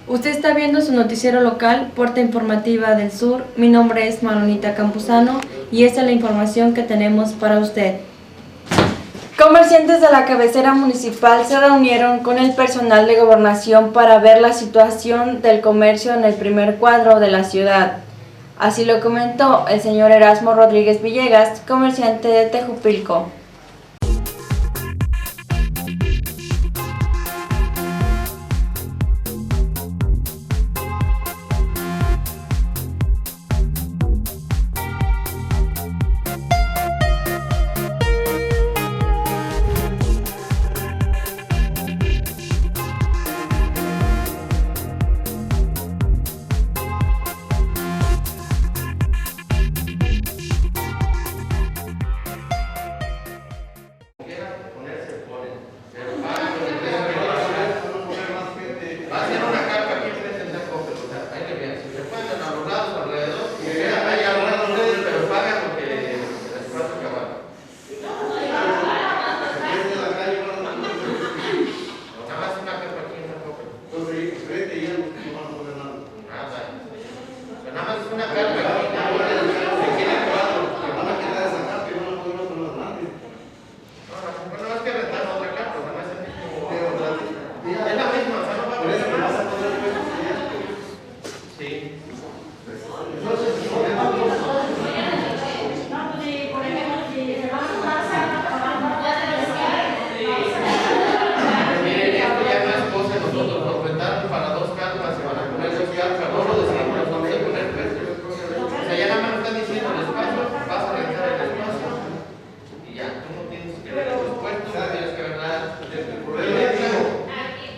Usted está viendo su noticiero local, Puerta Informativa del Sur. Mi nombre es Manolita Campuzano y esta es la información que tenemos para usted. Comerciantes de la cabecera municipal se reunieron con el personal de gobernación para ver la situación del comercio en el primer cuadro de la ciudad. Así lo comentó el señor Erasmo Rodríguez Villegas, comerciante de Tejupilco.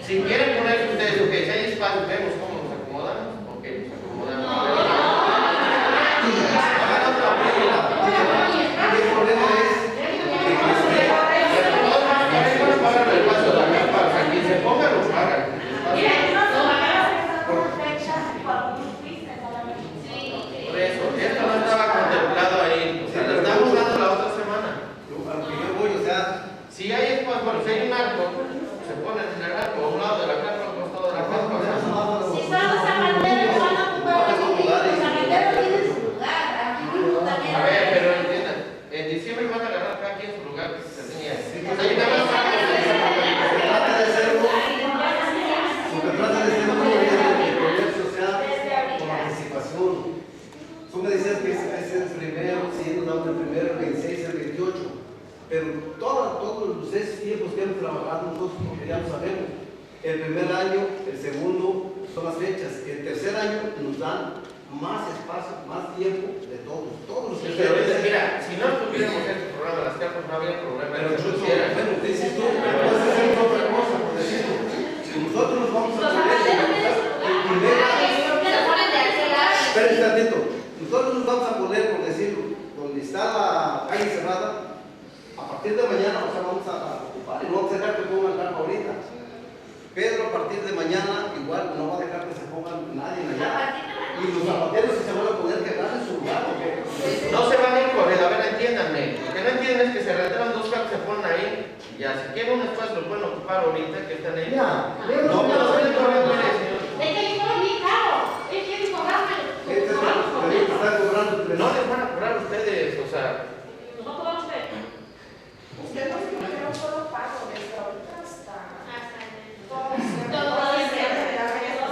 Si quieren poner ustedes, ok, si hay espacio, vemos cómo nos acomodamos, ok, nos acomodamos. El problema es que todos pagan el paso de acá para que quien se ponga lo pagan. Por eso, esto no estaba contemplado ahí, o sea, lo estamos dando la otra semana. Aunque yo voy, o sea, si hay espacio, bueno, si hay un arco, se ponen en el arco, a un lado de la carpa, a un costado de la carpa. Si son los zapateros, van a ocupar los zapateros tienen su lugar, aquí mismo también. A ver, pero entiendan, en diciembre van a agarrar cada quien su lugar que se tenía. O sea, hay una más para que se trata de ser un comercio, o sea, con participación. Tú me decías que ese es el primero, si nos damos el primero, el 26, el 28. Pero todos esos tiempos que hemos trabajado nosotros, porque ya lo sabemos, el primer año, el segundo son las fechas, el tercer año nos dan más espacio, más tiempo de todos los que mira, si no tuviéramos este programa, las carpas no había problema. Pero yo bueno, te dices tú, pero vas a hacer otra cosa, por decirlo. Si nosotros nos vamos a poner el primer año, espérense un tantito, nosotros nos vamos a poner, por decirlo, donde está la calle cerrada. A partir de mañana, o sea, vamos a ocupar y no vamos a dejar que pongan carpa ahorita. Pedro, a partir de mañana, igual no va a dejar que se pongan nadie allá. Y los zapateros sí se van a poder quedar en su lugar. No se van a ir corriendo, a ver, entiéndanme. Lo que no entienden es que se retraban dos carpas, se ponen ahí. Y ya, si quieren un espacio, lo pueden ocupar ahorita, que están ahí. No, pero se van corriendo, mire, señor. Es que el es bien caro. Es que el cobrarme. No les van a cobrar ustedes, o sea. No podemos ver. Usted no se puede un solo pago desde ahorita hasta todo diciembre.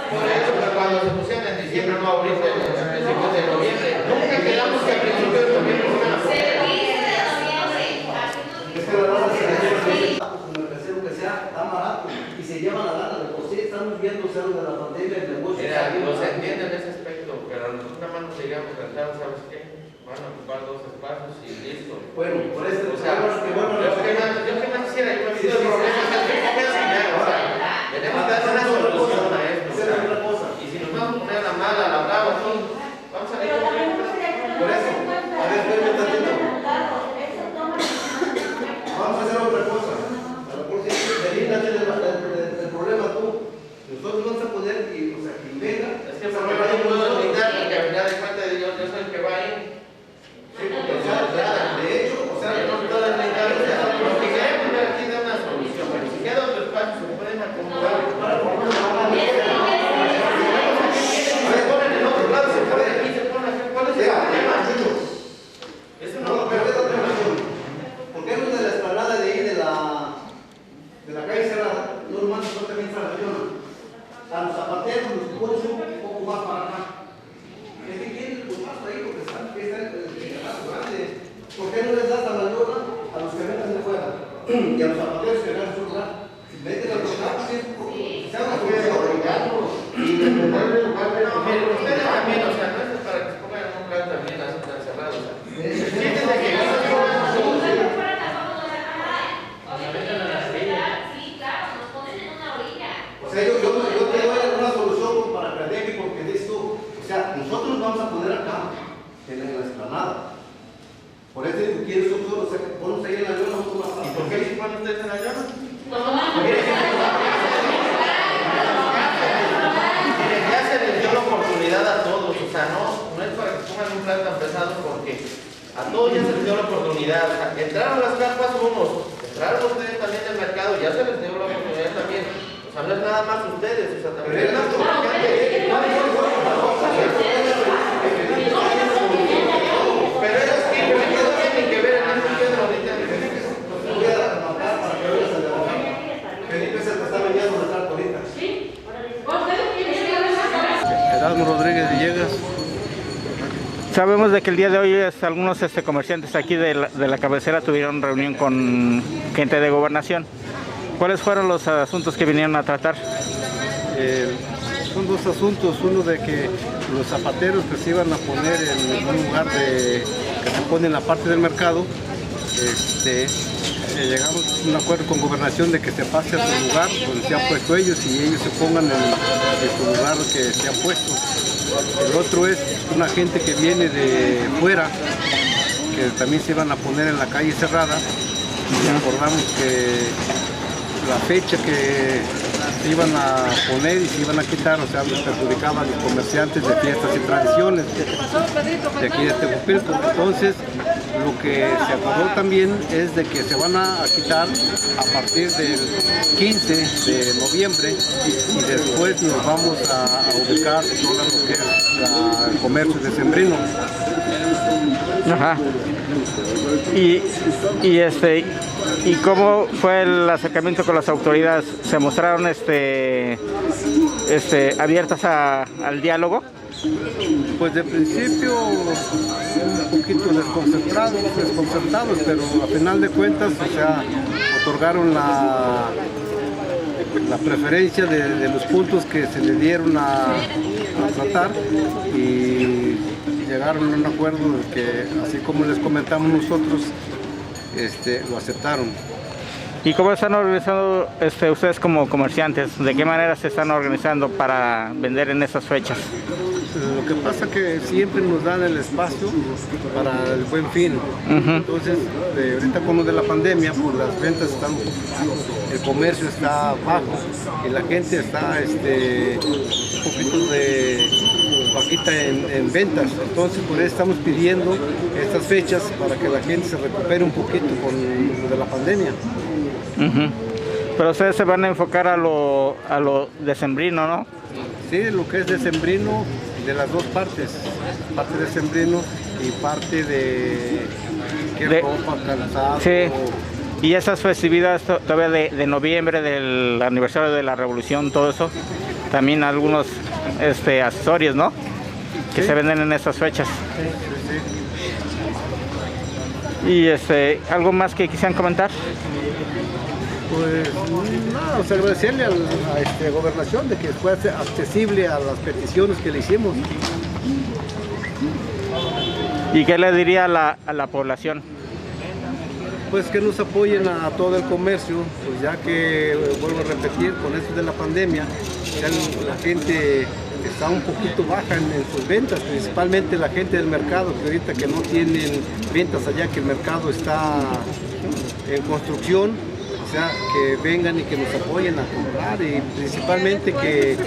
Por eso, pero cuando se pusieron en diciembre, no ahorita, en principios de noviembre. Nunca quedamos que a principios de noviembre se iban a poner. Es que la verdad es que sea tan barato y se llevan la lana de por sí, estamos viendo o sea, de la pandemia, el negocio. Mira, no se entiende en ese aspecto, pero nosotros nada más nos llegamos a cantar, ¿sabes qué? Van a ocupar dos espacios y listo. Bueno, por eso, o sea, yo que más quisiera, yo me he visto el problema, que o sea, tenemos que dar una solución a esto. Y si nos vamos a poner la mala, la brava, vamos a ver cómo. Por eso, a ver, espérame tantito. Vamos a hacer otra cosa. A lo mejor delígate el problema tú. Nosotros vamos a poner, y, o sea, quien venga. Es que por favor, yo puedo explicar, porque al final de cuentas yo soy el que va a ir. Sí, porque, o sea, de hecho, o sea, no puedo explicar. y a los zapateros que ganan su lugar. Si meten a los zapatos, se haga una solución. Ustedes también, o sea, no es para que se pongan en un plan también así tan cerrado. Fíjense que o sea, yo te doy una solución para aprender aquí porque dices tú, o sea, nosotros vamos a poner acá, en la explanada. Por eso tú quieres nosotros, o sea, ponnos ahí en la lona, nosotros más. ¿y por qué se ponen ustedes en la llama? Miren, ya se les dio la oportunidad a todos, o sea, no es para que pongan un plan tan pesado porque a todos ya se les dio la oportunidad. O sea, entraron las carpas unos, entraron ustedes también del mercado, ya se les dio la oportunidad también. O sea, no es nada más ustedes, o sea, también es más pero ellos que no tienen que ver en eso, Pedro, ahorita. Felipe es el que está vendiendo la carta ahorita. Erasmo Rodríguez Villegas. Sabemos de que el día de hoy algunos comerciantes aquí de la cabecera tuvieron reunión con gente de gobernación. ¿Cuáles fueron los asuntos que vinieron a tratar? Son dos asuntos, uno de que los zapateros que se iban a poner en un lugar que se pone en la parte del mercado, llegamos a un acuerdo con gobernación de que se pase a su lugar donde se han puesto ellos y ellos se pongan en su lugar que se han puesto. El otro es una gente que viene de fuera, que también se iban a poner en la calle cerrada, y acordamos que la fecha que se iban a poner y se iban a quitar, o sea, nos perjudicaba a los comerciantes de fiestas y tradiciones de aquí de Tejupilco. Entonces, lo que se acordó también es de que se van a quitar a partir del 15 de noviembre y después nos vamos a ubicar todo lo que es el comercio decembrino. Ajá. ¿Y cómo fue el acercamiento con las autoridades? ¿Se mostraron abiertas al diálogo? Pues de principio un poquito desconcertados, pero a final de cuentas, o sea, otorgaron la preferencia de los puntos que se le dieron a tratar y llegaron a un acuerdo de que, así como les comentamos nosotros, lo aceptaron. ¿Y cómo están organizando ustedes como comerciantes? ¿De qué manera se están organizando para vender en esas fechas? Lo que pasa es que siempre nos dan el espacio para el Buen Fin. Entonces, ahorita con lo de la pandemia, pues las ventas están, el comercio está bajo y la gente está un poquito de bajita en ventas. Entonces, por eso estamos pidiendo estas fechas para que la gente se recupere un poquito con lo de la pandemia. Pero ustedes se van a enfocar a lo decembrino, ¿no? Sí, lo que es decembrino de las dos partes, parte decembrino y parte de ropa, calzado. Sí. Y esas festividades todavía de noviembre, del aniversario de la Revolución, todo eso, también algunos accesorios, ¿no? Que se venden en esas fechas. Sí. Y ¿algo más que quisieran comentar? Pues nada, o sea, agradecerle a gobernación de que fue accesible a las peticiones que le hicimos. ¿Y qué le diría a la población? Pues que nos apoyen a todo el comercio, pues ya que, vuelvo a repetir, con esto de la pandemia, ya la gente está un poquito baja en sus ventas, principalmente la gente del mercado, que ahorita que no tienen ventas allá, que el mercado está en construcción. O sea, que vengan y que nos apoyen a comprar y principalmente que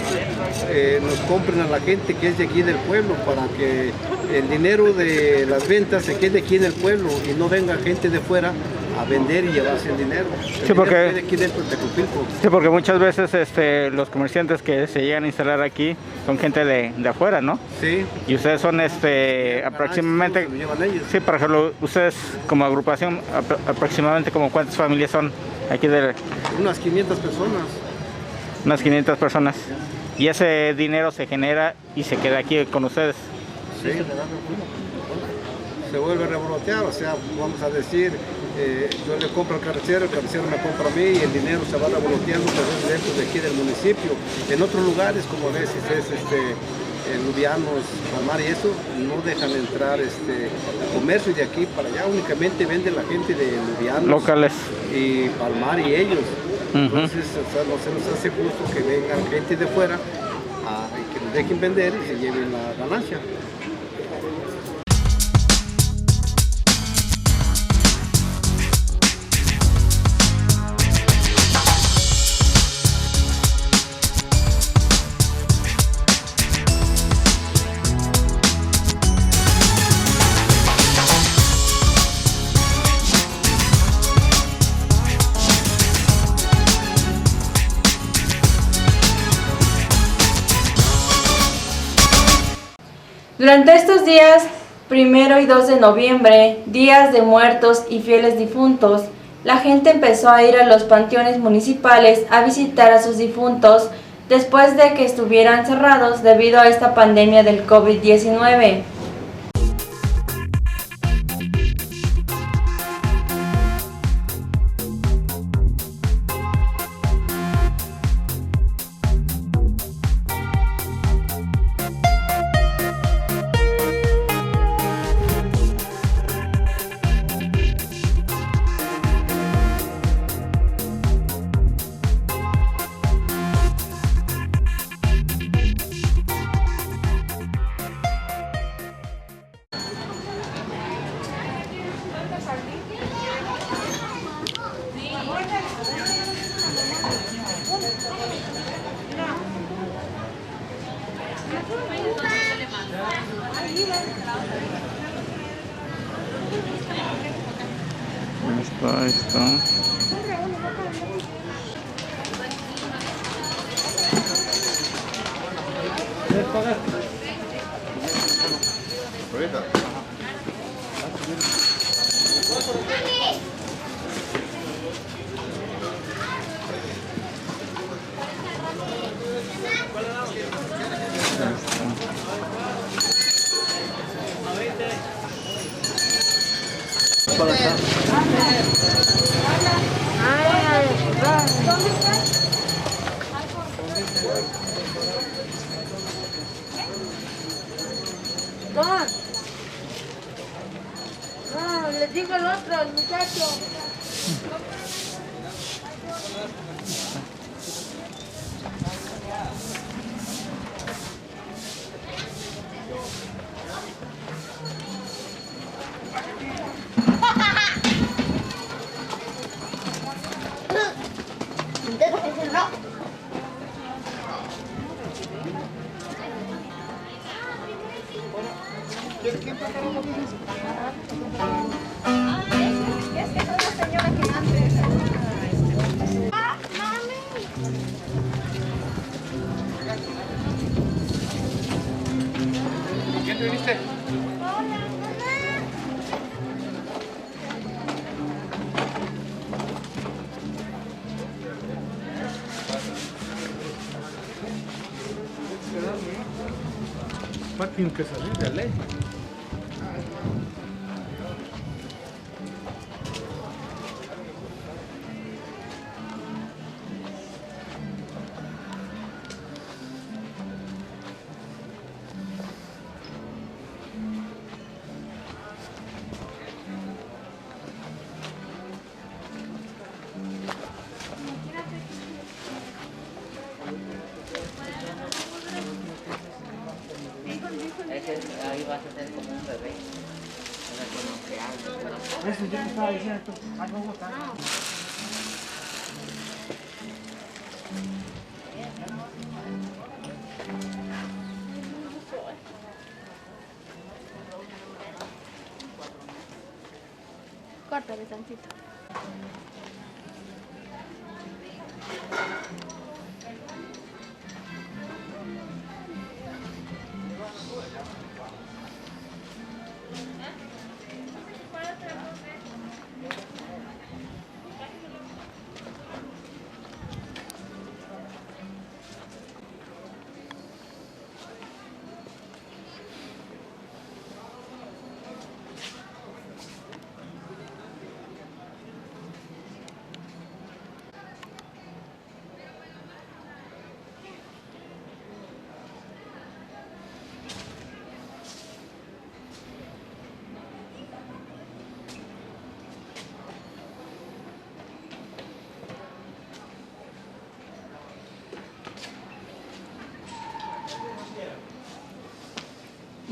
nos compren a la gente que es de aquí del pueblo para que el dinero de las ventas se quede aquí en el pueblo y no venga gente de fuera a vender y llevarse el dinero. Sí, porque quede aquí dentro de Tejupilco. Sí, porque muchas veces los comerciantes que se llegan a instalar aquí son gente de afuera, ¿no? Sí. Y ustedes son aproximadamente, Se lo llevan ellos. sí, por ejemplo, ustedes como agrupación aproximadamente como cuántas familias son aquí de Unas 500 personas. unas 500 personas. Y ese dinero se genera y se queda aquí con ustedes. Sí. se vuelve a revolotear, o sea, vamos a decir, yo le compro al carnicero, el carnicero me compra a mí y el dinero se va revoloteando dentro de aquí del municipio. En otros lugares, como ves, es Lubianos, Palmar y eso, no dejan entrar comercio de aquí para allá, únicamente vende la gente de Lubianos locales y Palmar y ellos. Entonces, o sea, no se nos hace justo que vengan gente de fuera y que nos dejen vender y se lleven la ganancia. Durante estos días, 1 y 2 de noviembre, días de muertos y fieles difuntos, la gente empezó a ir a los panteones municipales a visitar a sus difuntos después de que estuvieran cerrados debido a esta pandemia del COVID-19. Ahí está. Para acá. No, les digo el otro, el muchacho. ¿Quién te viniste? Tiene que salir de ley. Ahí vas a ser como un bebé. Eso yo te estaba diciendo, algo botar. Córtale tantito.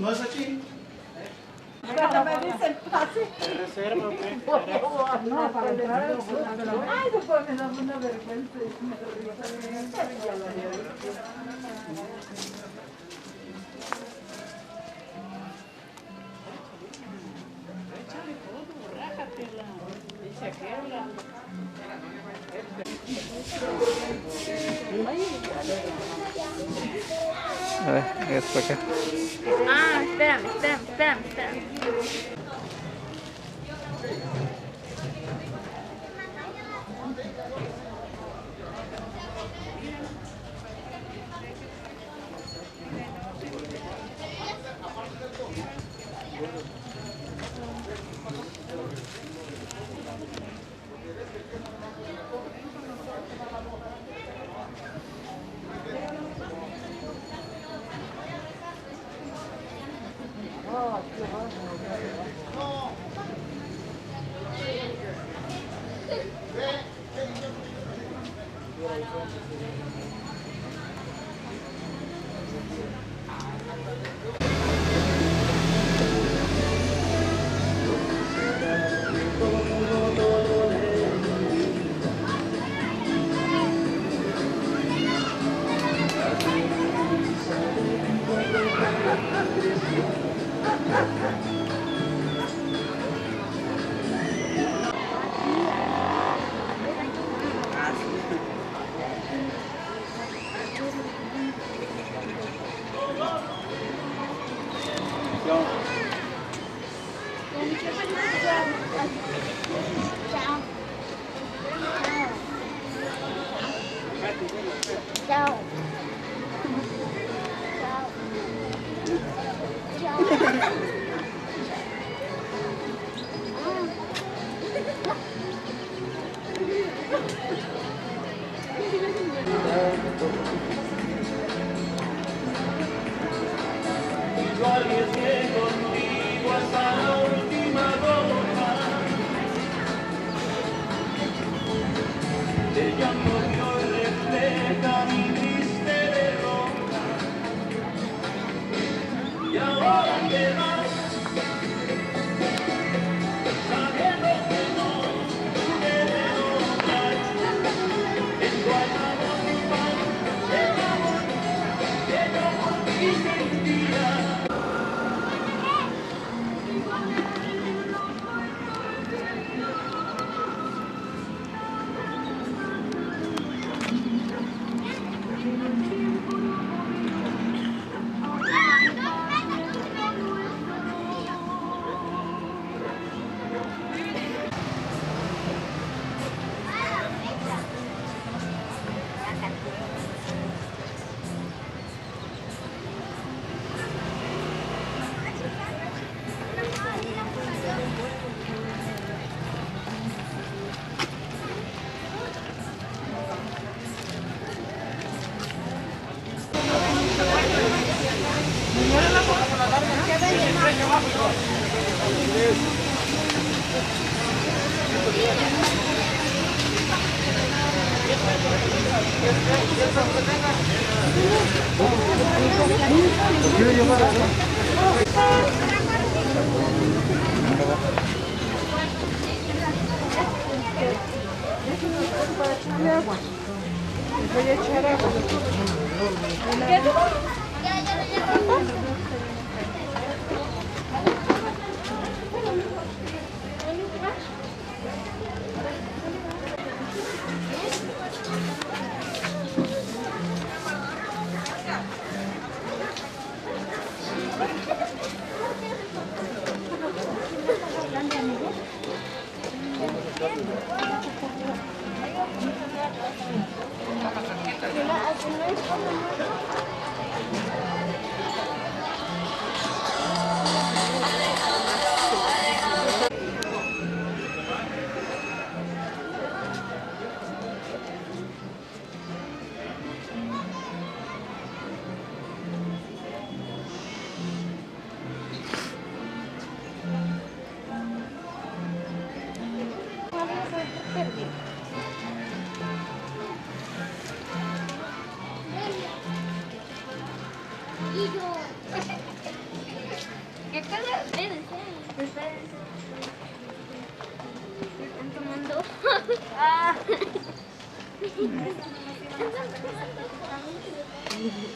¿No es aquí? Cuando me dicen pase. Reserva, ¿ok? No, para entrar al sur. Ay, después me da una vergüenza y me río. Échale todo, rájatela. Dice aquella. A ver, es por acá. Ah, espérame. Chao. Yo arriesgué contigo hasta la última gota. El llanto que hoy refleja mi triste derrota. Y ahora te vas, sabiendo que no te derrotas. En tu alma mi paz, el amor que yo por ti sentía. Voy a echar agua.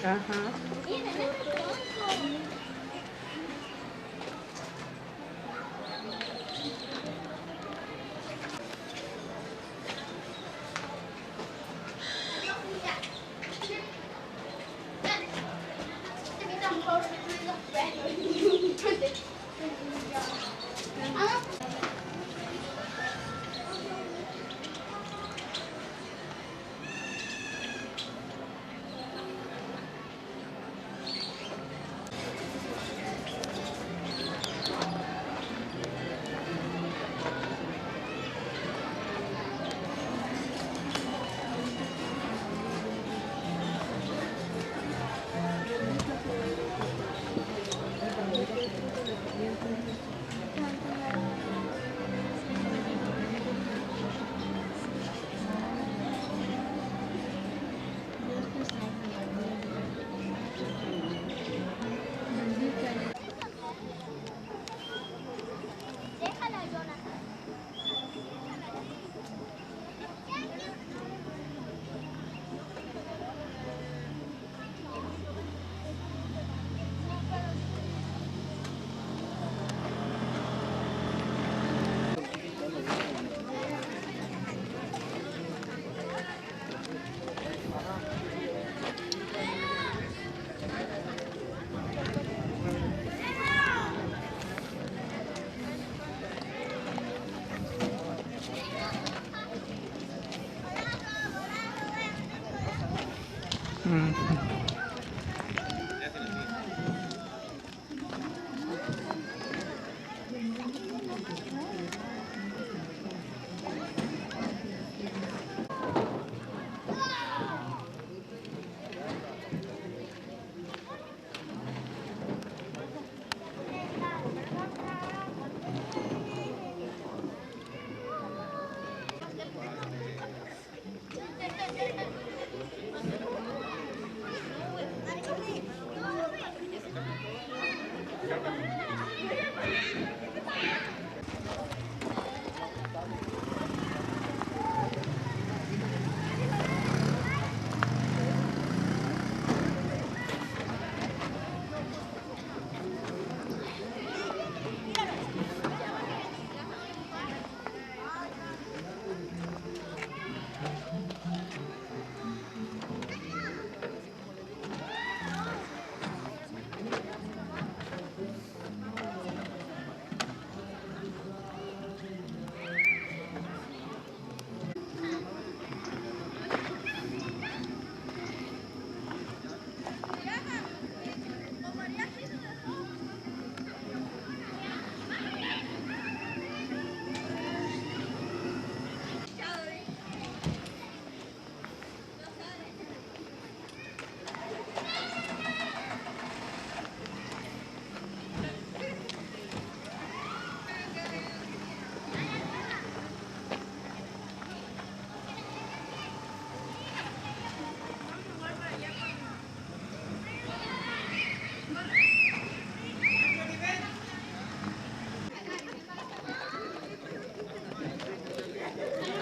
Ajá.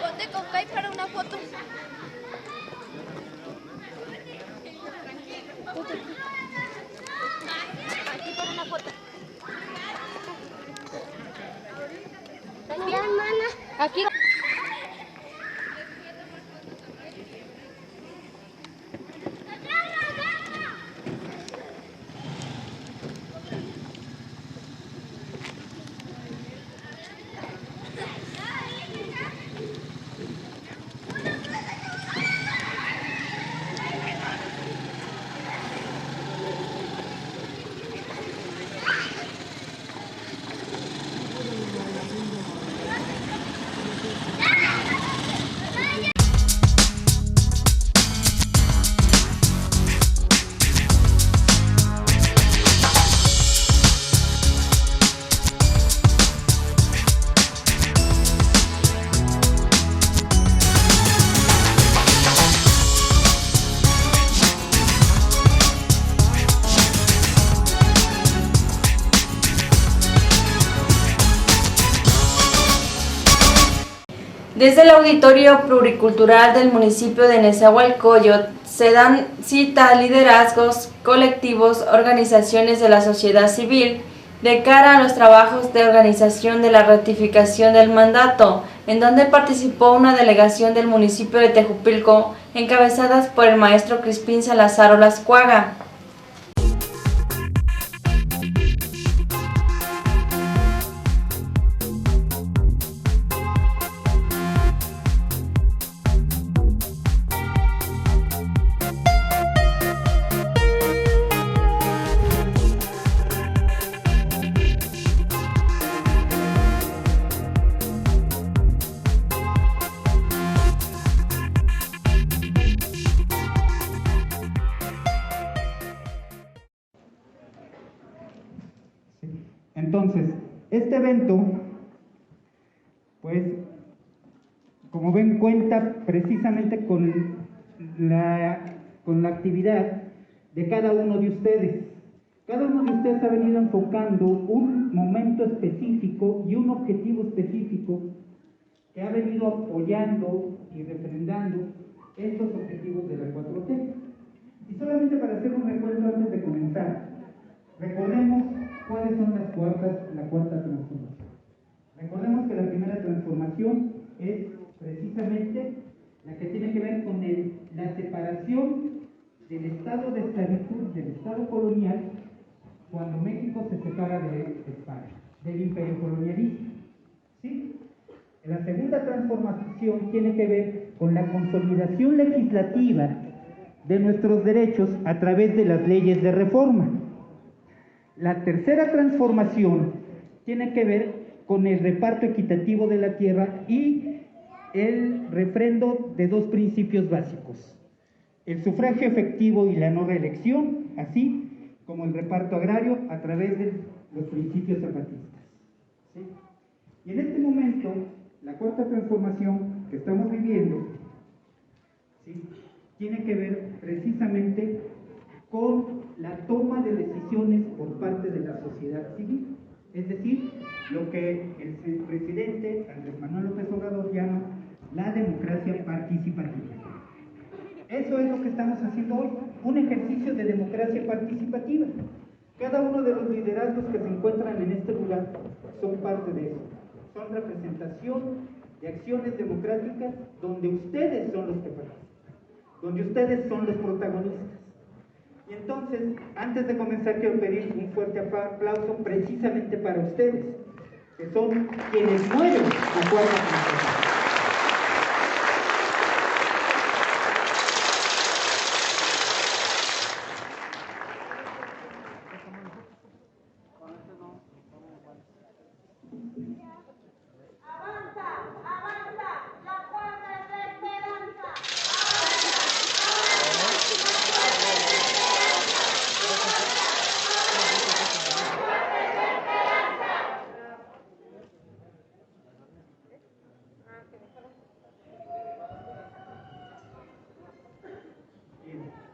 Ponte con Kai para una foto. Aquí para una foto. Aquí. Desde el Auditorio Pluricultural del municipio de Nezahualcóyotl se dan cita a liderazgos, colectivos, organizaciones de la sociedad civil de cara a los trabajos de organización de la ratificación del mandato, en donde participó una delegación del municipio de Tejupilco, encabezadas por el maestro Crispín Salazar Olascuaga. Entonces, este evento, pues, como ven, cuenta precisamente con la actividad de cada uno de ustedes. Cada uno de ustedes ha venido enfocando un momento específico y un objetivo específico que ha venido apoyando y refrendando estos objetivos de la 4T. Y solamente para hacer un recuerdo antes de comenzar, recordemos cuáles son la cuarta transformación. Recordemos que la primera transformación es precisamente la que tiene que ver con la separación del estado de esclavitud, del estado colonial, cuando México se separa de España, del imperio colonialista. ¿Sí? La segunda transformación tiene que ver con la consolidación legislativa de nuestros derechos a través de las leyes de reforma. La tercera transformación tiene que ver con el reparto equitativo de la tierra y el refrendo de dos principios básicos: el sufragio efectivo y la no reelección, así como el reparto agrario a través de los principios zapatistas. ¿Sí? Y en este momento, la cuarta transformación que estamos viviendo, ¿sí?, tiene que ver precisamente con la toma de decisiones por parte de la sociedad civil, es decir, lo que el presidente Andrés Manuel López Obrador llama la democracia participativa. Eso es lo que estamos haciendo hoy, un ejercicio de democracia participativa. Cada uno de los liderazgos que se encuentran en este lugar son parte de eso, son representación de acciones democráticas donde ustedes son los que participan, donde ustedes son los protagonistas. Y entonces, antes de comenzar, quiero pedir un fuerte aplauso precisamente para ustedes, que son quienes mueven la cuarta transformación.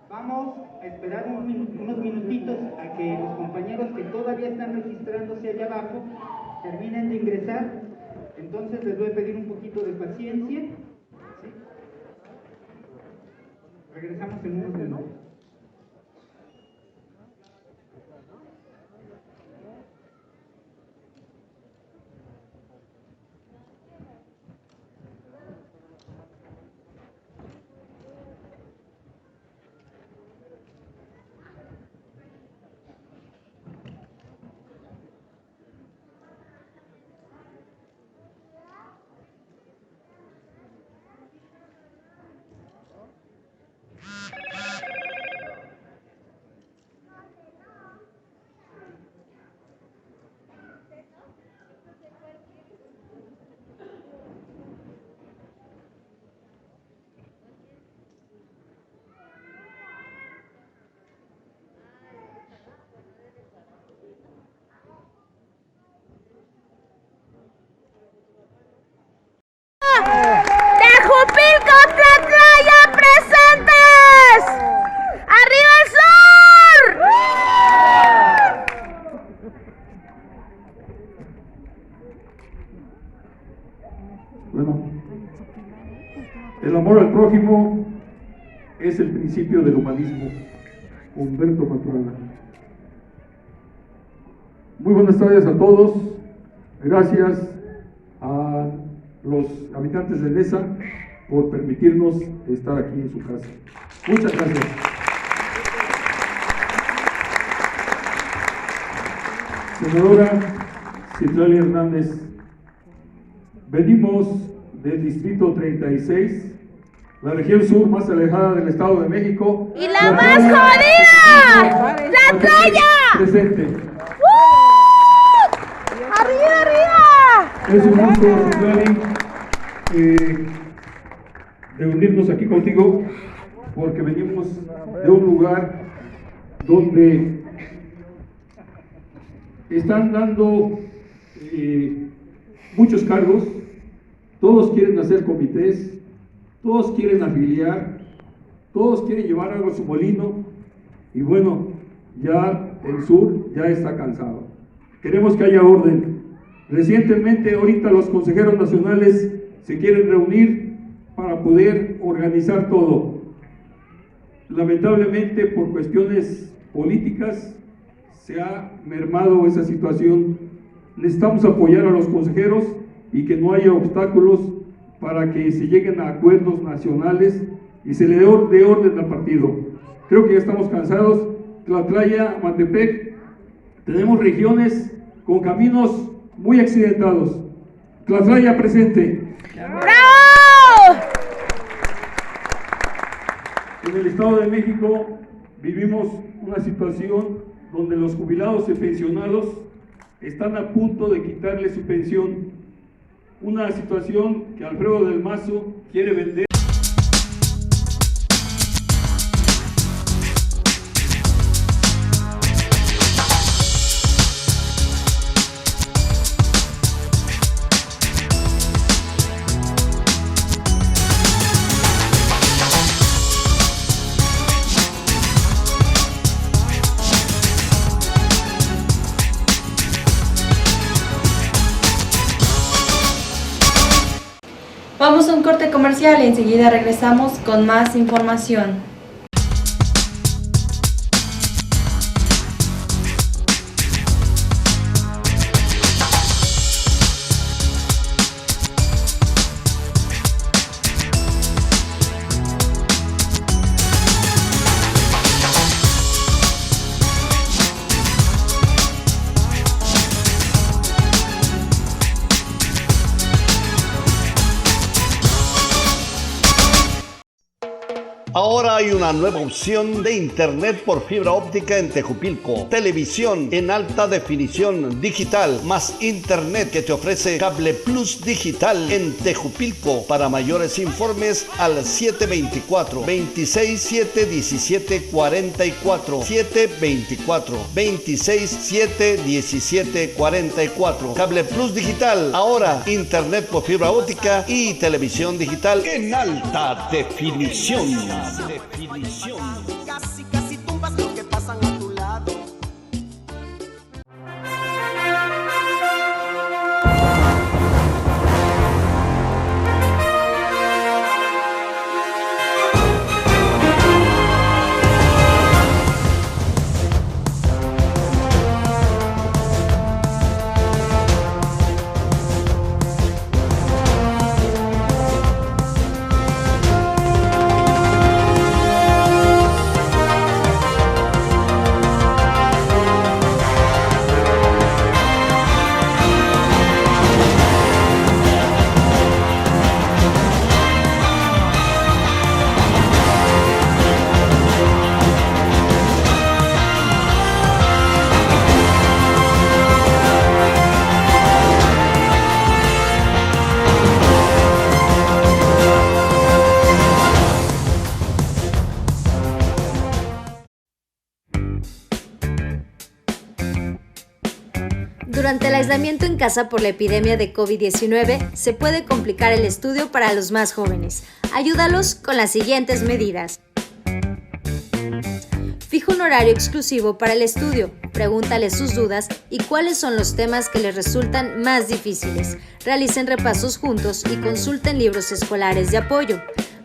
Vamos a esperar unos minutitos a que los compañeros que todavía están registrándose allá abajo terminen de ingresar. Entonces les voy a pedir un poquito de paciencia. ¿Sí? Regresamos en unos minutos. ¡Tejupilco, Tlatlaya presentes! ¡Arriba el sur! Bueno, El amor al prójimo es el principio del humanismo. Humberto Maturana. Muy buenas tardes a todos. Gracias a los habitantes de Nesa por permitirnos estar aquí en su casa. Muchas gracias. Senadora Citlali Hernández, venimos del distrito 36, la región sur más alejada del Estado de México. ¡Y la más jodida! ¡La playa! Presente. ¡Arriba, arriba! Es un gusto, Citlali, de unirnos aquí contigo, porque venimos de un lugar donde están dando muchos cargos, todos quieren hacer comités, todos quieren afiliar, todos quieren llevar algo a su molino, y bueno, ya el sur ya está cansado. Queremos que haya orden. Recientemente, ahorita los consejeros nacionales se quieren reunir para poder organizar todo. Lamentablemente, por cuestiones políticas, se ha mermado esa situación. Necesitamos apoyar a los consejeros y que no haya obstáculos para que se lleguen a acuerdos nacionales y se le dé orden al partido. Creo que ya estamos cansados. Tlatlaya, Matepec, tenemos regiones con caminos muy accidentados. Tlatlaya presente. ¡Bravo! En el Estado de México vivimos una situación donde los jubilados y pensionados están a punto de quitarle su pensión. Una situación que Alfredo del Mazo quiere vender. Vamos a un corte comercial y enseguida regresamos con más información. Ahora hay una nueva opción de internet por fibra óptica en Tejupilco. Televisión en alta definición digital más internet que te ofrece Cable Plus Digital en Tejupilco. Para mayores informes al 724-26-7-17-44. 724-26-7-17-44. Cable Plus Digital. Ahora internet por fibra óptica y televisión digital en alta definición. Casi tumbas lo que pasan a tu lado. Durante el aislamiento en casa por la epidemia de COVID-19, se puede complicar el estudio para los más jóvenes. Ayúdalos con las siguientes medidas. Fija un horario exclusivo para el estudio, pregúntale sus dudas y cuáles son los temas que les resultan más difíciles. Realicen repasos juntos y consulten libros escolares de apoyo.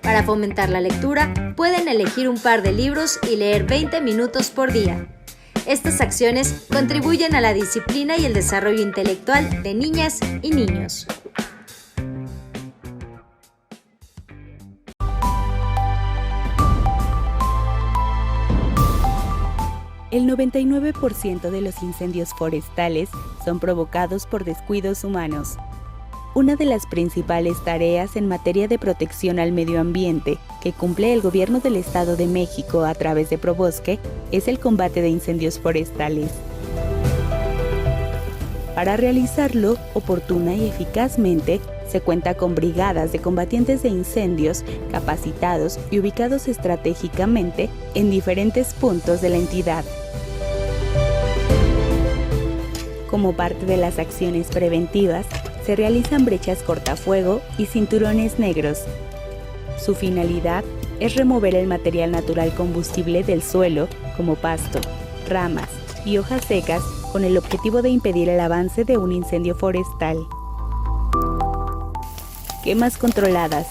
Para fomentar la lectura, pueden elegir un par de libros y leer 20 minutos por día. Estas acciones contribuyen a la disciplina y el desarrollo intelectual de niñas y niños. El 99% de los incendios forestales son provocados por descuidos humanos. Una de las principales tareas en materia de protección al medio ambiente que cumple el Gobierno del Estado de México a través de Probosque es el combate de incendios forestales. Para realizarlo oportuna y eficazmente, se cuenta con brigadas de combatientes de incendios capacitados y ubicados estratégicamente en diferentes puntos de la entidad. Como parte de las acciones preventivas, se realizan brechas cortafuego y cinturones negros. Su finalidad es remover el material natural combustible del suelo, como pasto, ramas y hojas secas, con el objetivo de impedir el avance de un incendio forestal. Quemas controladas.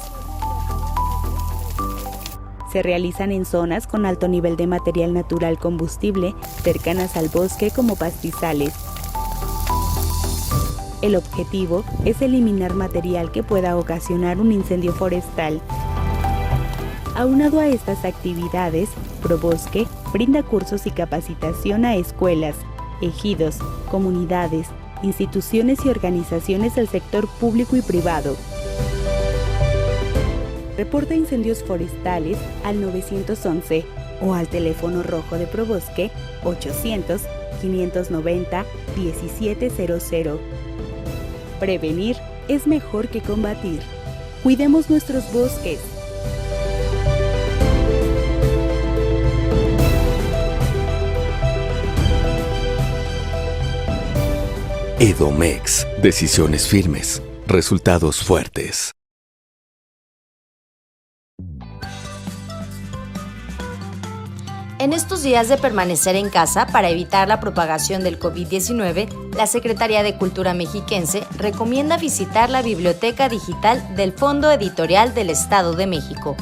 Se realizan en zonas con alto nivel de material natural combustible, cercanas al bosque como pastizales. El objetivo es eliminar material que pueda ocasionar un incendio forestal. Aunado a estas actividades, Probosque brinda cursos y capacitación a escuelas, ejidos, comunidades, instituciones y organizaciones del sector público y privado. Reporta incendios forestales al 911 o al teléfono rojo de Probosque 800-590-1700. Prevenir es mejor que combatir. Cuidemos nuestros bosques. Edomex. Decisiones firmes. Resultados fuertes. En estos días de permanecer en casa para evitar la propagación del COVID-19, la Secretaría de Cultura Mexiquense recomienda visitar la Biblioteca Digital del Fondo Editorial del Estado de México.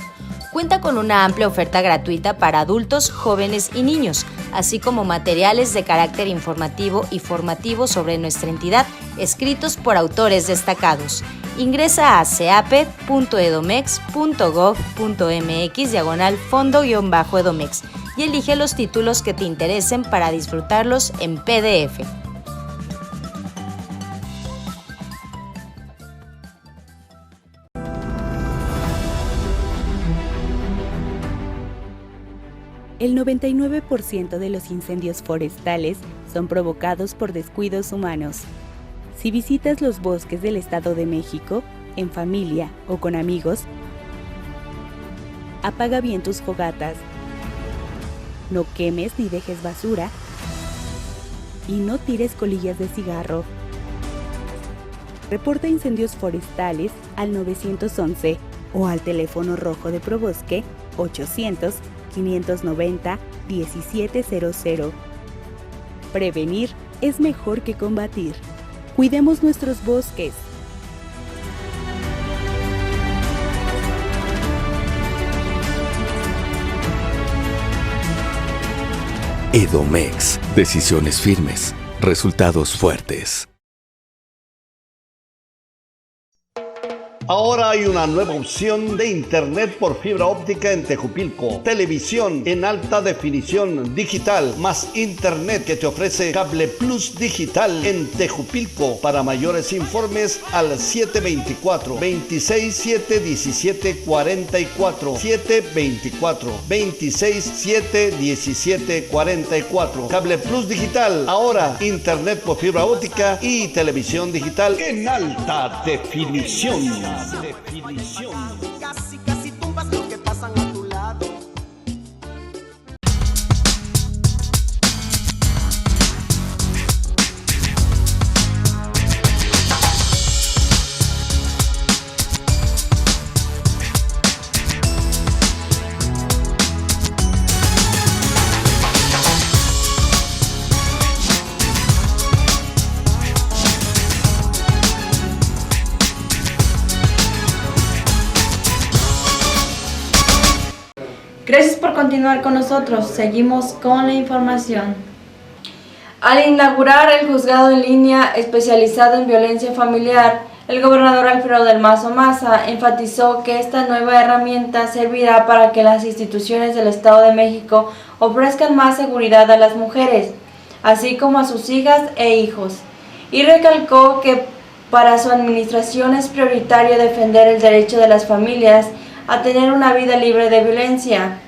Cuenta con una amplia oferta gratuita para adultos, jóvenes y niños, así como materiales de carácter informativo y formativo sobre nuestra entidad, escritos por autores destacados. Ingresa a cape.edomex.gov.mx/fondo-edomex y elige los títulos que te interesen para disfrutarlos en PDF. El 99% de los incendios forestales son provocados por descuidos humanos. Si visitas los bosques del Estado de México, en familia o con amigos, apaga bien tus fogatas. No quemes ni dejes basura y no tires colillas de cigarro. Reporta incendios forestales al 911 o al teléfono rojo de Probosque 800-590-1700. Prevenir es mejor que combatir. Cuidemos nuestros bosques. Edomex. Decisiones firmes. Resultados fuertes. Ahora hay una nueva opción de internet por fibra óptica en Tejupilco. Televisión en alta definición digital más internet que te ofrece Cable Plus Digital en Tejupilco. Para mayores informes al 724-26-7-17-44. 724-26-7-17-44. Cable Plus Digital. Ahora internet por fibra óptica y televisión digital en alta definición. Casi, casi tumbas lo que pasan a tu lado. Gracias por continuar con nosotros. Seguimos con la información. Al inaugurar el juzgado en línea especializado en violencia familiar, el gobernador Alfredo del Mazo Maza enfatizó que esta nueva herramienta servirá para que las instituciones del Estado de México ofrezcan más seguridad a las mujeres, así como a sus hijas e hijos, y recalcó que para su administración es prioritario defender el derecho de las familias a tener una vida libre de violencia.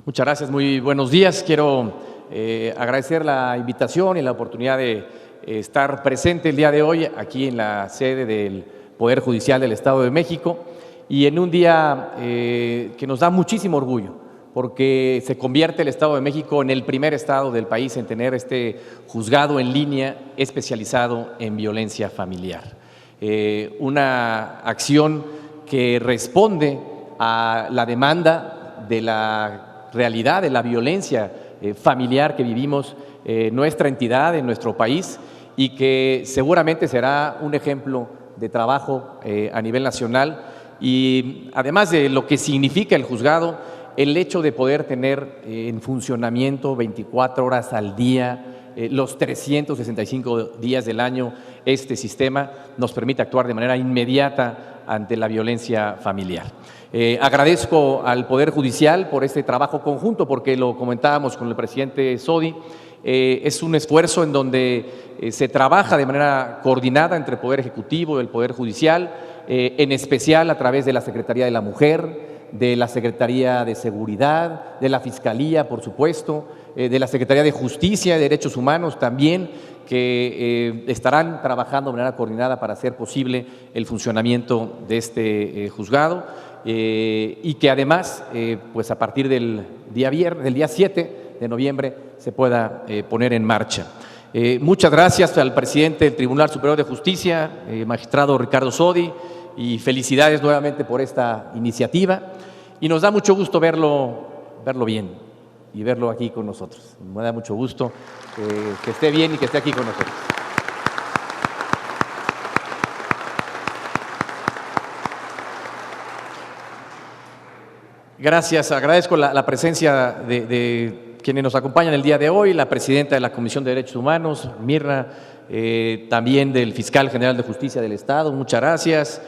Muchas gracias, muy buenos días. Quiero agradecer la invitación y la oportunidad de estar presente el día de hoy aquí en la sede del Poder Judicial del Estado de México y en un día que nos da muchísimo orgullo porque se convierte el Estado de México en el primer estado del país en tener este juzgado en línea especializado en violencia familiar. Una acción que responde a la demanda de la realidad de la violencia familiar que vivimos en nuestra entidad, en nuestro país, y que seguramente será un ejemplo de trabajo a nivel nacional. Y además de lo que significa el juzgado, el hecho de poder tener en funcionamiento 24 horas al día, los 365 días del año, este sistema nos permite actuar de manera inmediata ante la violencia familiar. Agradezco al Poder Judicial por este trabajo conjunto, porque lo comentábamos con el presidente Sodi, es un esfuerzo en donde se trabaja de manera coordinada entre el Poder Ejecutivo y el Poder Judicial, en especial a través de la Secretaría de la Mujer, de la Secretaría de Seguridad, de la Fiscalía, por supuesto, de la Secretaría de Justicia y Derechos Humanos también, que estarán trabajando de manera coordinada para hacer posible el funcionamiento de este juzgado y que además, pues a partir del día 7 de noviembre se pueda poner en marcha. Muchas gracias al presidente del Tribunal Superior de Justicia, magistrado Ricardo Sodi, y felicidades nuevamente por esta iniciativa. Y nos da mucho gusto verlo bien y verlo aquí con nosotros. Me da mucho gusto que esté bien y que esté aquí con nosotros. Gracias, agradezco la presencia de quienes nos acompañan el día de hoy, la presidenta de la Comisión de Derechos Humanos, Mirna, también del fiscal general de Justicia del Estado, muchas gracias,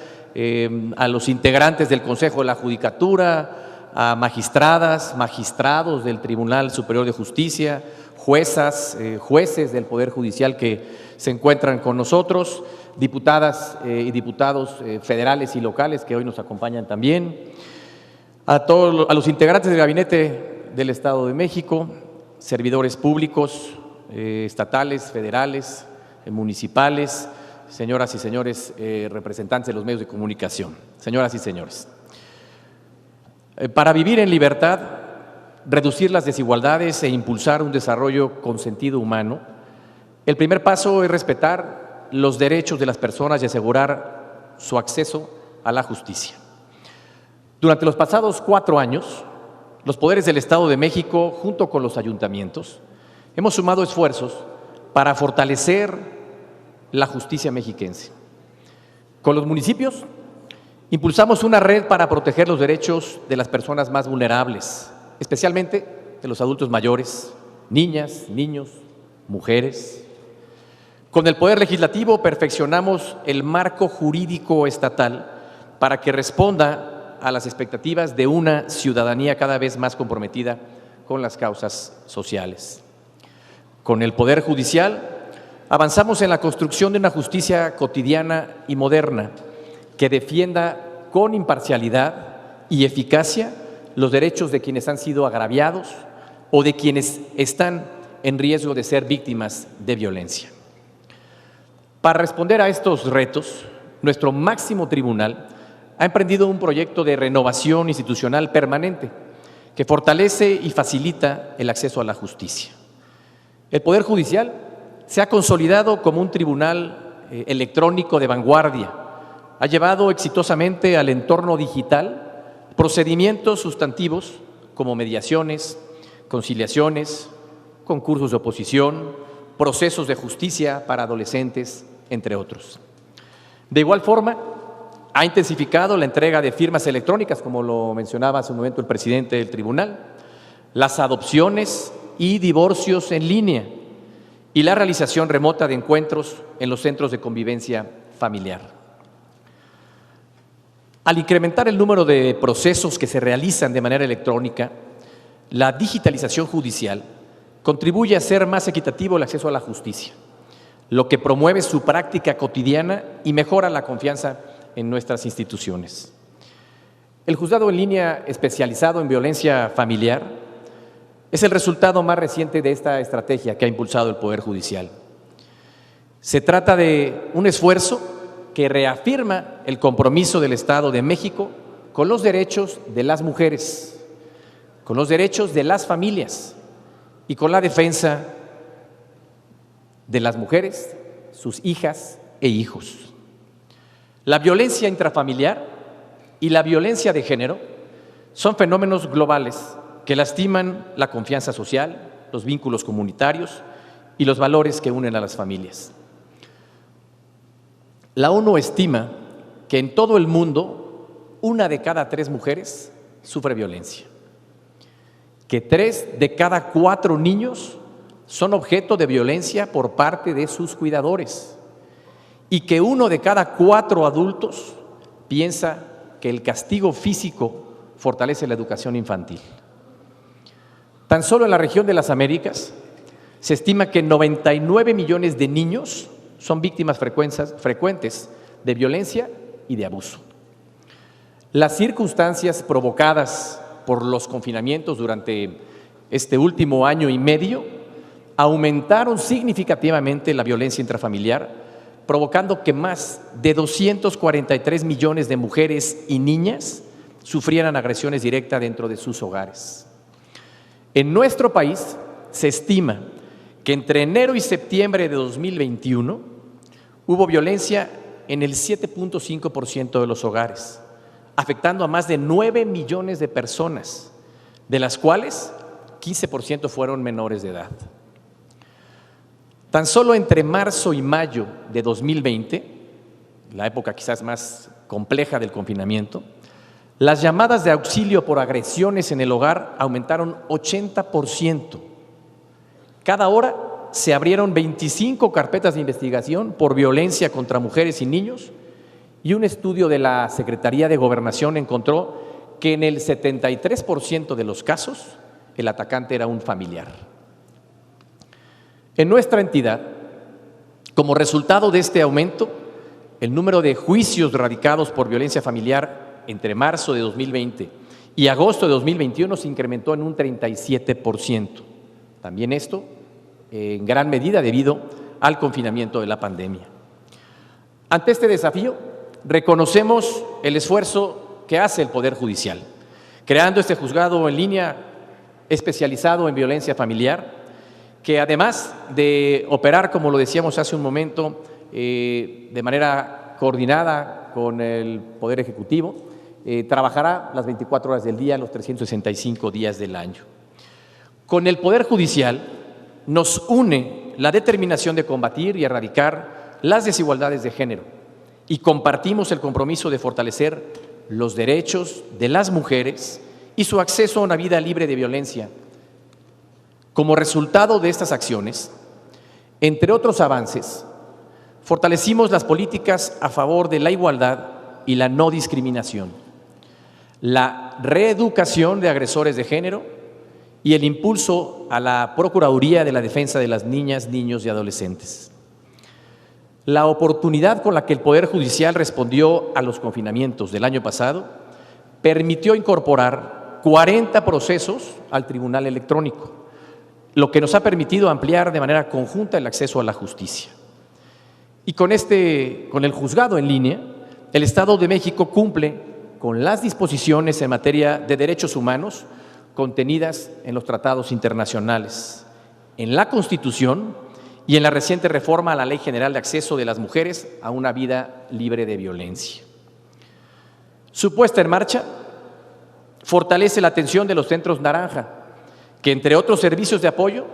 a los integrantes del Consejo de la Judicatura, a magistradas, magistrados del Tribunal Superior de Justicia, juezas, jueces del Poder Judicial que se encuentran con nosotros, diputadas y diputados federales y locales que hoy nos acompañan también, a los integrantes del Gabinete del Estado de México, servidores públicos, estatales, federales, municipales, señoras y señores representantes de los medios de comunicación, señoras y señores. Para vivir en libertad, reducir las desigualdades e impulsar un desarrollo con sentido humano, el primer paso es respetar los derechos de las personas y asegurar su acceso a la justicia. Durante los pasados 4 años, los poderes del Estado de México, junto con los ayuntamientos, hemos sumado esfuerzos para fortalecer la justicia mexiquense. Con los municipios, impulsamos una red para proteger los derechos de las personas más vulnerables, especialmente de los adultos mayores, niñas, niños, mujeres. Con el Poder Legislativo perfeccionamos el marco jurídico estatal para que responda a las expectativas de una ciudadanía cada vez más comprometida con las causas sociales. Con el Poder Judicial avanzamos en la construcción de una justicia cotidiana y moderna que defienda con imparcialidad y eficacia los derechos de quienes han sido agraviados o de quienes están en riesgo de ser víctimas de violencia. Para responder a estos retos, nuestro máximo tribunal ha emprendido un proyecto de renovación institucional permanente que fortalece y facilita el acceso a la justicia. El Poder Judicial se ha consolidado como un tribunal electrónico de vanguardia. Ha llevado exitosamente al entorno digital procedimientos sustantivos como mediaciones, conciliaciones, concursos de oposición, procesos de justicia para adolescentes, entre otros. De igual forma, ha intensificado la entrega de firmas electrónicas, como lo mencionaba hace un momento el presidente del tribunal, las adopciones y divorcios en línea y la realización remota de encuentros en los centros de convivencia familiar. Al incrementar el número de procesos que se realizan de manera electrónica, la digitalización judicial contribuye a hacer más equitativo el acceso a la justicia, lo que promueve su práctica cotidiana y mejora la confianza en nuestras instituciones. El juzgado en línea especializado en violencia familiar es el resultado más reciente de esta estrategia que ha impulsado el Poder Judicial. Se trata de un esfuerzo que reafirma el compromiso del Estado de México con los derechos de las mujeres, con los derechos de las familias y con la defensa de las mujeres, sus hijas e hijos. La violencia intrafamiliar y la violencia de género son fenómenos globales que lastiman la confianza social, los vínculos comunitarios y los valores que unen a las familias. La ONU estima que en todo el mundo 1 de cada 3 mujeres sufre violencia, que 3 de cada 4 niños son objeto de violencia por parte de sus cuidadores y que 1 de cada 4 adultos piensa que el castigo físico fortalece la educación infantil. Tan solo en la región de las Américas se estima que 99 millones de niños son víctimas frecuentes de violencia y de abuso. Las circunstancias provocadas por los confinamientos durante este último año y medio aumentaron significativamente la violencia intrafamiliar, provocando que más de 243 millones de mujeres y niñas sufrieran agresiones directas dentro de sus hogares. En nuestro país se estima que entre enero y septiembre de 2021 hubo violencia en el 7.5% de los hogares, afectando a más de 9 millones de personas, de las cuales 15% fueron menores de edad. Tan solo entre marzo y mayo de 2020, la época quizás más compleja del confinamiento, las llamadas de auxilio por agresiones en el hogar aumentaron 80%. Cada hora se abrieron 25 carpetas de investigación por violencia contra mujeres y niños y un estudio de la Secretaría de Gobernación encontró que en el 73% de los casos el atacante era un familiar. En nuestra entidad, como resultado de este aumento, el número de juicios radicados por violencia familiar entre marzo de 2020 y agosto de 2021 se incrementó en un 37%. También esto en gran medida debido al confinamiento de la pandemia. Ante este desafío, reconocemos el esfuerzo que hace el Poder Judicial, creando este juzgado en línea especializado en violencia familiar, que además de operar, como lo decíamos hace un momento, de manera coordinada con el Poder Ejecutivo, trabajará las 24 horas del día, los 365 días del año. Con el Poder Judicial nos une la determinación de combatir y erradicar las desigualdades de género y compartimos el compromiso de fortalecer los derechos de las mujeres y su acceso a una vida libre de violencia. Como resultado de estas acciones, entre otros avances, fortalecimos las políticas a favor de la igualdad y la no discriminación, la reeducación de agresores de género y el impulso a la Procuraduría de la Defensa de las Niñas, Niños y Adolescentes. La oportunidad con la que el Poder Judicial respondió a los confinamientos del año pasado permitió incorporar 40 procesos al Tribunal Electrónico, lo que nos ha permitido ampliar de manera conjunta el acceso a la justicia. Y con el juzgado en línea, el Estado de México cumple con las disposiciones en materia de derechos humanos contenidas en los tratados internacionales, en la Constitución y en la reciente reforma a la Ley General de Acceso de las Mujeres a una vida libre de violencia. Su puesta en marcha fortalece la atención de los centros Naranja, que entre otros servicios de apoyo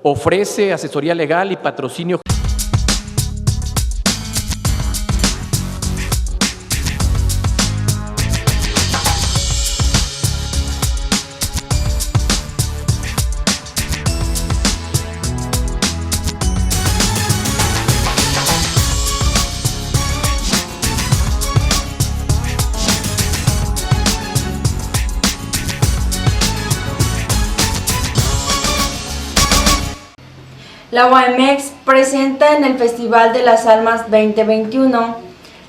ofrece asesoría legal y patrocinio. La UAMEX presenta en el Festival de las Almas 2021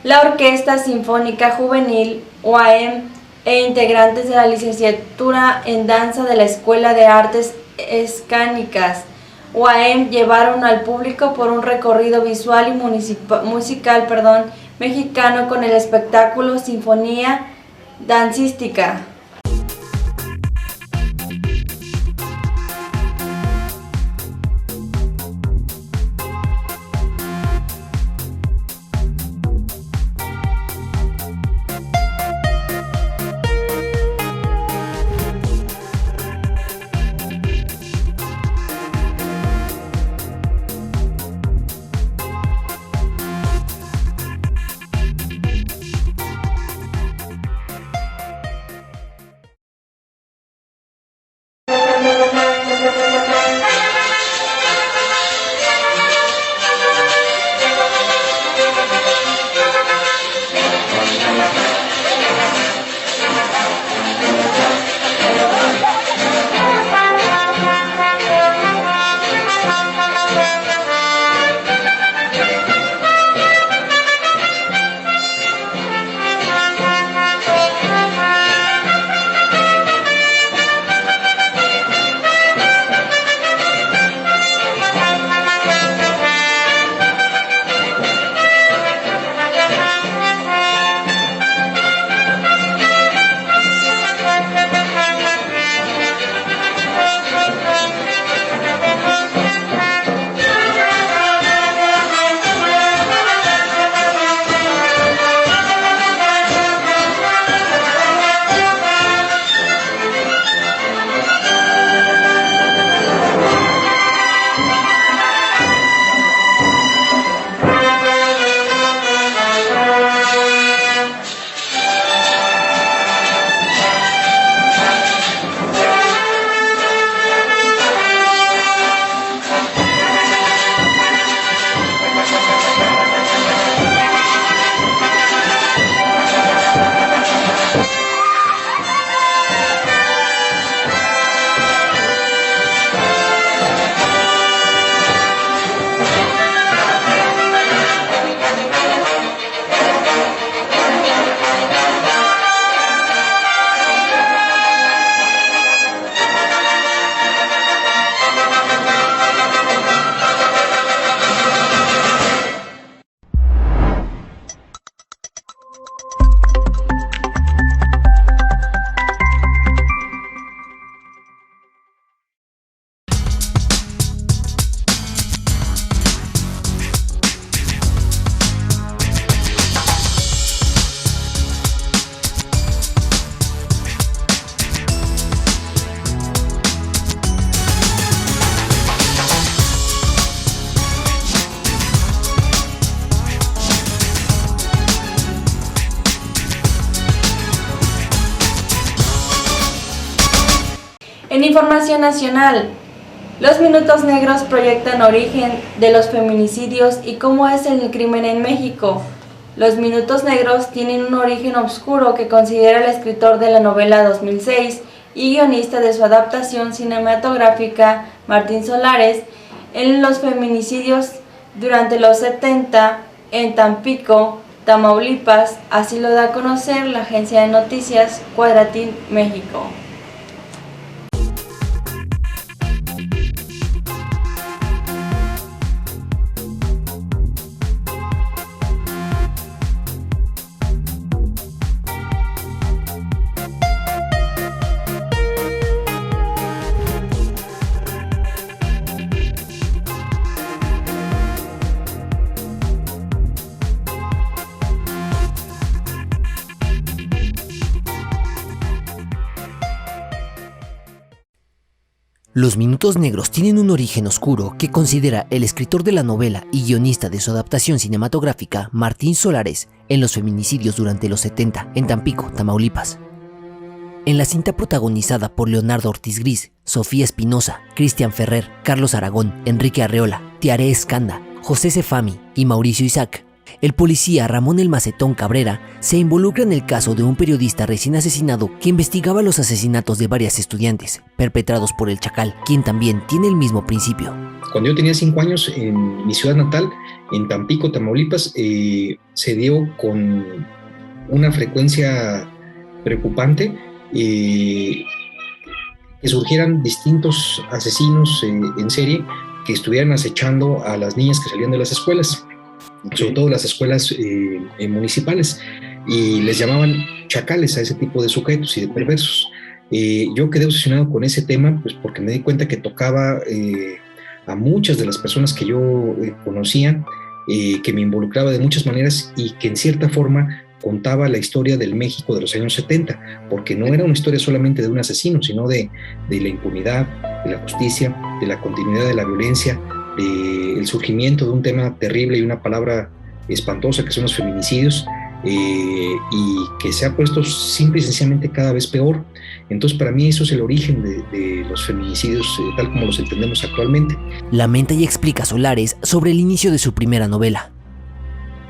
la Orquesta Sinfónica Juvenil UAM e integrantes de la licenciatura en danza de la Escuela de Artes Escénicas UAM llevaron al público por un recorrido visual y musical mexicano con el espectáculo Sinfonía Dancística. En información nacional, los minutos negros proyectan origen de los feminicidios y cómo es el crimen en México. Los minutos negros tienen un origen oscuro que considera el escritor de la novela 2006 y guionista de su adaptación cinematográfica, Martín Solares, en los feminicidios durante los 70 en Tampico, Tamaulipas. Así lo da a conocer la agencia de noticias Cuadratín México. Los Minutos Negros tienen un origen oscuro que considera el escritor de la novela y guionista de su adaptación cinematográfica, Martín Solares, en los feminicidios durante los 70 en Tampico, Tamaulipas. En la cinta protagonizada por Leonardo Ortiz Gris, Sofía Espinosa, Cristian Ferrer, Carlos Aragón, Enrique Arreola, Tiare Escanda, José Cefami y Mauricio Isaac, el policía Ramón El Macetón Cabrera se involucra en el caso de un periodista recién asesinado que investigaba los asesinatos de varias estudiantes, perpetrados por el Chacal, quien también tiene el mismo principio. Cuando yo tenía 5 años, en mi ciudad natal, en Tampico, Tamaulipas, se dio con una frecuencia preocupante que surgieran distintos asesinos en serie que estuvieran acechando a las niñas que salían de las escuelas, sobre todo las escuelas municipales, y les llamaban chacales a ese tipo de sujetos y de perversos. Yo quedé obsesionado con ese tema pues porque me di cuenta que tocaba a muchas de las personas que yo conocía, que me involucraba de muchas maneras y que en cierta forma contaba la historia del México de los años 70, porque no era una historia solamente de un asesino, sino de la impunidad, de la justicia, de la continuidad de la violencia, el surgimiento de un tema terrible y una palabra espantosa que son los feminicidios, y que se ha puesto simple y sencillamente cada vez peor. Entonces para mí eso es el origen de los feminicidios tal como los entendemos actualmente. Lamenta y explica Solares sobre el inicio de su primera novela.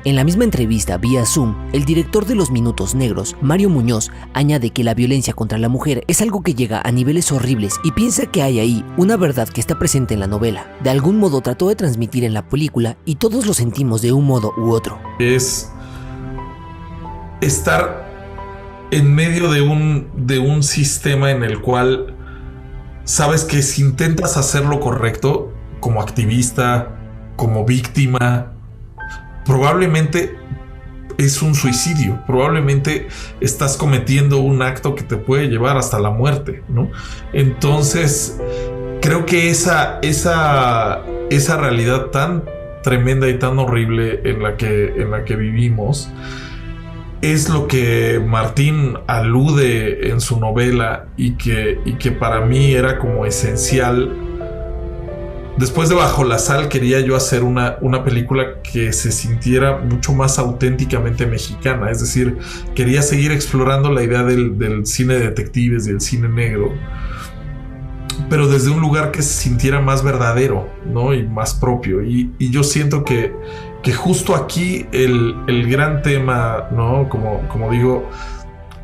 En la misma entrevista vía Zoom, el director de Los Minutos Negros, Mario Muñoz, añade que la violencia contra la mujer es algo que llega a niveles horribles y piensa que hay ahí una verdad que está presente en la novela. De algún modo trató de transmitir en la película y todos lo sentimos de un modo u otro. Es estar en medio de un sistema en el cual sabes que si intentas hacer lo correcto como activista, como víctima, probablemente es un suicidio, probablemente estás cometiendo un acto que te puede llevar hasta la muerte, ¿no? Entonces, creo que esa realidad tan tremenda y tan horrible en la que vivimos es lo que Martín alude en su novela y que para mí era como esencial. Después de Bajo la Sal quería yo hacer una película que se sintiera mucho más auténticamente mexicana, es decir, quería seguir explorando la idea del cine de detectives, del cine negro, pero desde un lugar que se sintiera más verdadero, ¿no? Y más propio. Y yo siento que justo aquí el gran tema, ¿no? Como digo,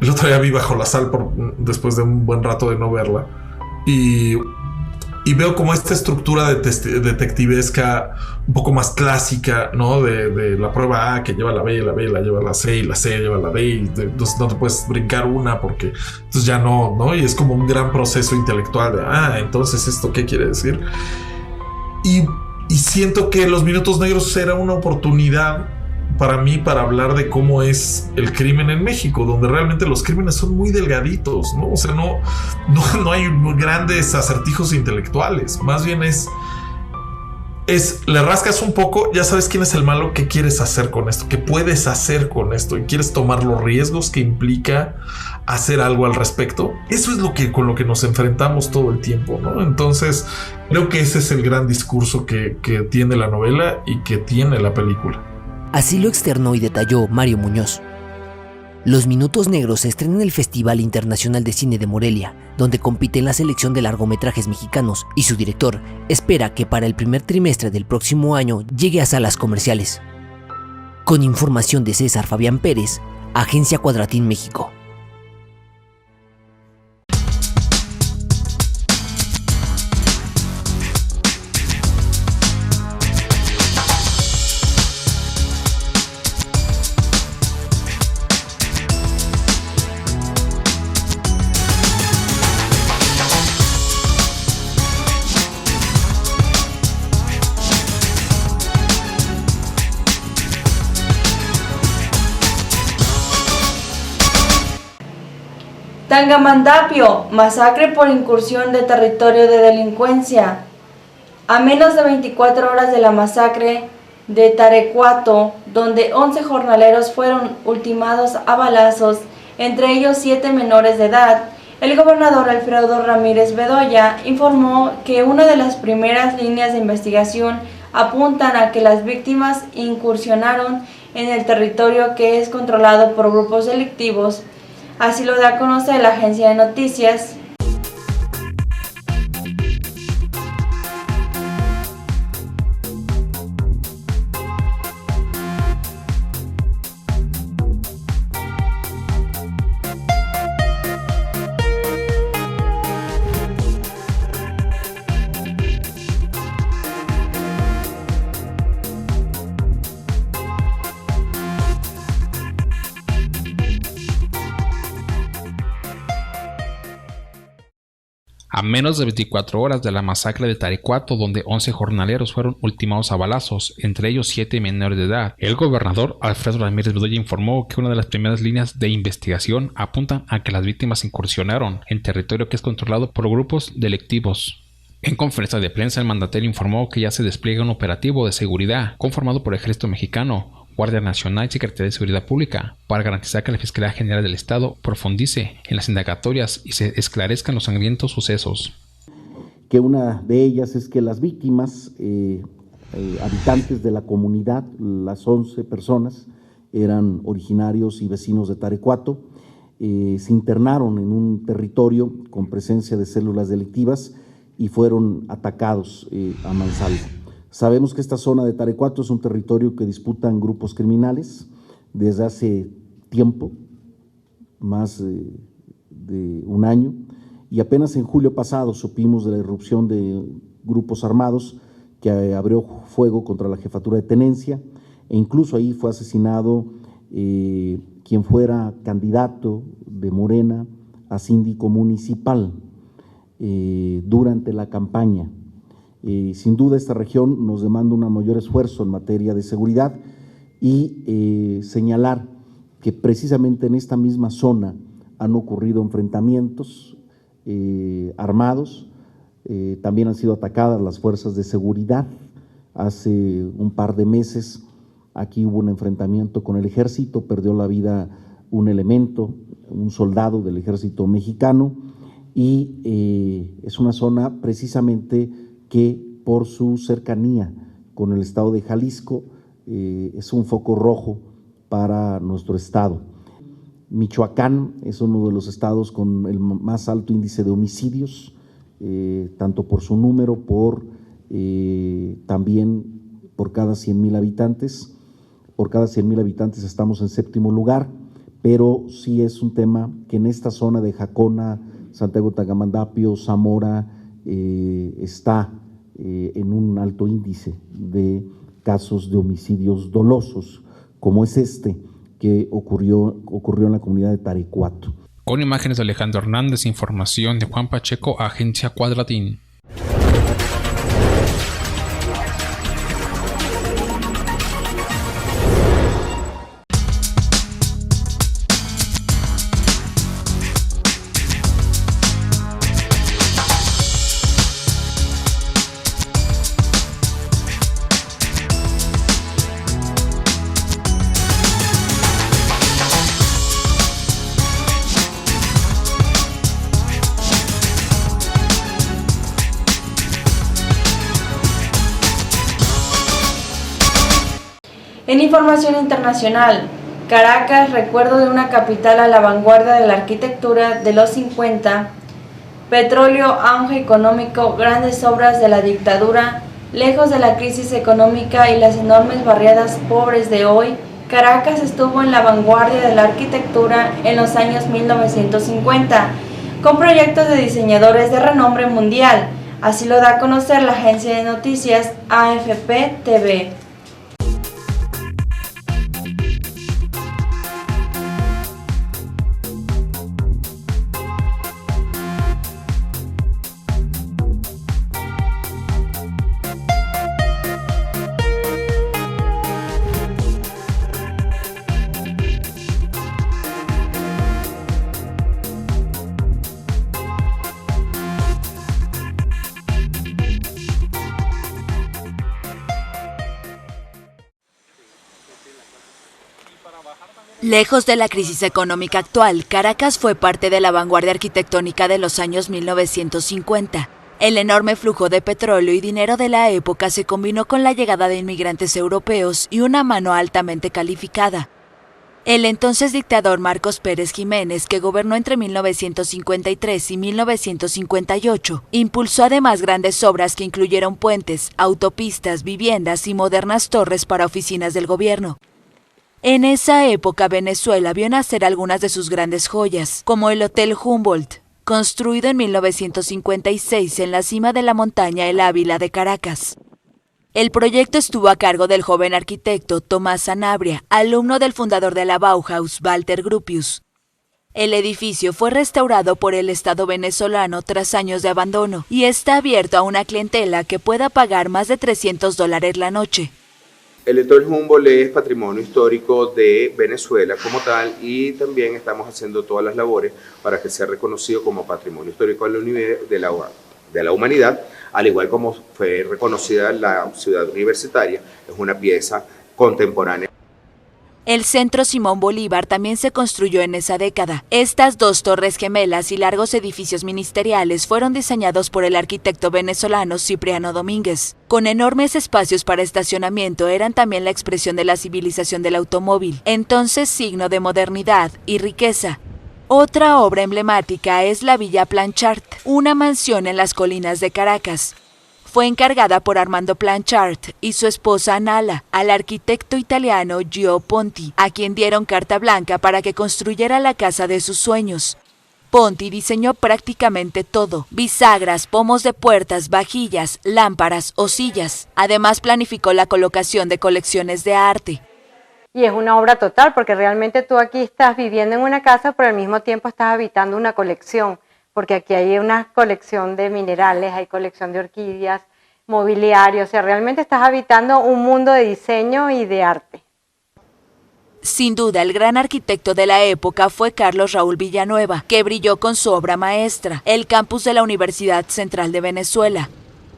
el otro día vi Bajo la Sal después de un buen rato de no verla, y veo como esta estructura detectivesca un poco más clásica, ¿no? De la prueba A que lleva la B, la B la lleva la C y la C lleva la D, y entonces no te puedes brincar una porque entonces ya no, y es como un gran proceso intelectual de, entonces esto qué quiere decir. Y siento que Los Minutos Negros era una oportunidad para mí para hablar de cómo es el crimen en México, donde realmente los crímenes son muy delgaditos, ¿no? O sea, no hay grandes acertijos intelectuales, más bien es le rascas un poco, ya sabes quién es el malo, qué quieres hacer con esto, qué puedes hacer con esto, y quieres tomar los riesgos que implica hacer algo al respecto. Eso es con lo que nos enfrentamos todo el tiempo, ¿no? Entonces, creo que ese es el gran discurso que tiene la novela y que tiene la película. Así lo externó y detalló Mario Muñoz. Los Minutos Negros se estrena en el Festival Internacional de Cine de Morelia, donde compite en la selección de largometrajes mexicanos, y su director espera que para el primer trimestre del próximo año llegue a salas comerciales. Con información de César Fabián Pérez, Agencia Cuadratín México. Tangamandapio, masacre por incursión de territorio de delincuencia. A menos de 24 horas de la masacre de Tarecuato, donde 11 jornaleros fueron ultimados a balazos, entre ellos 7 menores de edad, El gobernador Alfredo Ramírez Bedoya informó que una de las primeras líneas de investigación apuntan a que las víctimas incursionaron en el territorio que es controlado por grupos delictivos. Así lo da a conocer la agencia de noticias. A menos de 24 horas de la masacre de Taricuato, donde 11 jornaleros fueron ultimados a balazos, entre ellos 7 menores de edad, el gobernador Alfredo Ramírez Bedoya informó que una de las primeras líneas de investigación apuntan a que las víctimas incursionaron en territorio que es controlado por grupos delictivos. En conferencia de prensa, el mandatario informó que ya se despliega un operativo de seguridad conformado por el Ejército Mexicano, Guardia Nacional y Secretaría de Seguridad Pública para garantizar que la Fiscalía General del Estado profundice en las indagatorias y se esclarezcan los sangrientos sucesos. Que una de ellas es que las víctimas, habitantes de la comunidad, las 11 personas, eran originarios y vecinos de Taricuato, se internaron en un territorio con presencia de células delictivas y fueron atacados a mansalva. Sabemos que esta zona de Taricuato es un territorio que disputan grupos criminales desde hace tiempo, más de un año, y apenas en julio pasado supimos de la irrupción de grupos armados que abrió fuego contra la jefatura de tenencia, e incluso ahí fue asesinado quien fuera candidato de Morena a síndico municipal durante la campaña. Sin duda esta región nos demanda un mayor esfuerzo en materia de seguridad y señalar que precisamente en esta misma zona han ocurrido enfrentamientos armados, también han sido atacadas las fuerzas de seguridad. Hace un par de meses aquí hubo un enfrentamiento con el ejército, perdió la vida un elemento, un soldado del ejército mexicano, y es una zona precisamente que por su cercanía con el estado de Jalisco es un foco rojo para nuestro estado. Michoacán es uno de los estados con el más alto índice de homicidios, tanto por su número, también por cada 100,000 habitantes. Por cada 100,000 habitantes estamos en 7º lugar, pero sí es un tema que en esta zona de Jacona, Santiago Tagamandapio, Zamora, está en un alto índice de casos de homicidios dolosos, como es este que ocurrió en la comunidad de Taricuato. Con imágenes de Alejandro Hernández, información de Juan Pacheco, Agencia Cuadratín. En información internacional, Caracas, recuerdo de una capital a la vanguardia de la arquitectura de los 50, petróleo, auge económico, grandes obras de la dictadura, lejos de la crisis económica y las enormes barriadas pobres de hoy, Caracas estuvo en la vanguardia de la arquitectura en los años 1950, con proyectos de diseñadores de renombre mundial. Así lo da a conocer la agencia de noticias AFP TV. Lejos de la crisis económica actual, Caracas fue parte de la vanguardia arquitectónica de los años 1950. El enorme flujo de petróleo y dinero de la época se combinó con la llegada de inmigrantes europeos y una mano altamente calificada. El entonces dictador Marcos Pérez Jiménez, que gobernó entre 1953 y 1958, impulsó además grandes obras que incluyeron puentes, autopistas, viviendas y modernas torres para oficinas del gobierno. En esa época, Venezuela vio nacer algunas de sus grandes joyas, como el Hotel Humboldt, construido en 1956 en la cima de la montaña El Ávila de Caracas. El proyecto estuvo a cargo del joven arquitecto Tomás Sanabria, alumno del fundador de la Bauhaus, Walter Gropius. El edificio fue restaurado por el Estado venezolano tras años de abandono y está abierto a una clientela que pueda pagar más de $300 la noche. El Hotel Humboldt es patrimonio histórico de Venezuela como tal y también estamos haciendo todas las labores para que sea reconocido como patrimonio histórico de la humanidad, al igual como fue reconocida la ciudad universitaria, es una pieza contemporánea. El Centro Simón Bolívar también se construyó en esa década. Estas dos torres gemelas y largos edificios ministeriales fueron diseñados por el arquitecto venezolano Cipriano Domínguez. Con enormes espacios para estacionamiento, eran también la expresión de la civilización del automóvil, entonces signo de modernidad y riqueza. Otra obra emblemática es la Villa Planchart, una mansión en las colinas de Caracas. Fue encargada por Armando Planchart y su esposa Anala al arquitecto italiano Gio Ponti, a quien dieron carta blanca para que construyera la casa de sus sueños. Ponti diseñó prácticamente todo: bisagras, pomos de puertas, vajillas, lámparas o sillas. Además planificó la colocación de colecciones de arte. Y es una obra total, porque realmente tú aquí estás viviendo en una casa, pero al mismo tiempo estás habitando una colección. Porque aquí hay una colección de minerales, hay colección de orquídeas, mobiliario, o sea, realmente estás habitando un mundo de diseño y de arte. Sin duda, el gran arquitecto de la época fue Carlos Raúl Villanueva, que brilló con su obra maestra, el campus de la Universidad Central de Venezuela.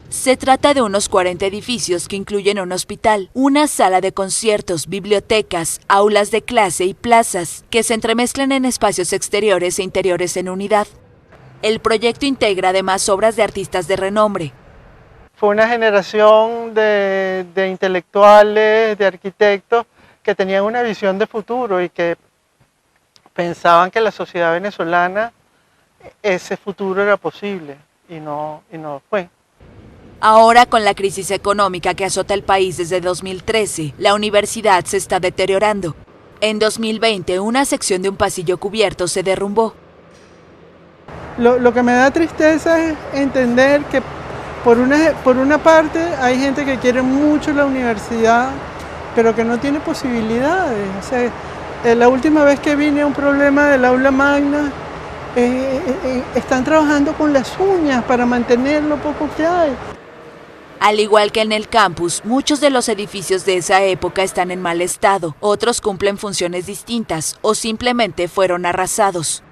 Se trata de unos 40 edificios que incluyen un hospital, una sala de conciertos, bibliotecas, aulas de clase y plazas, que se entremezclan en espacios exteriores e interiores en unidad. El proyecto integra además obras de artistas de renombre. Fue una generación de intelectuales, de arquitectos que tenían una visión de futuro y que pensaban que la sociedad venezolana, ese futuro era posible y no fue. Ahora, con la crisis económica que azota el país desde 2013, la universidad se está deteriorando. En 2020, una sección de un pasillo cubierto se derrumbó. Lo que me da tristeza es entender que por una parte hay gente que quiere mucho la universidad, pero que no tiene posibilidades. O sea, la última vez que vine a un problema del aula magna, están trabajando con las uñas para mantener lo poco que hay. Al igual que en el campus, muchos de los edificios de esa época están en mal estado, otros cumplen funciones distintas o simplemente fueron arrasados.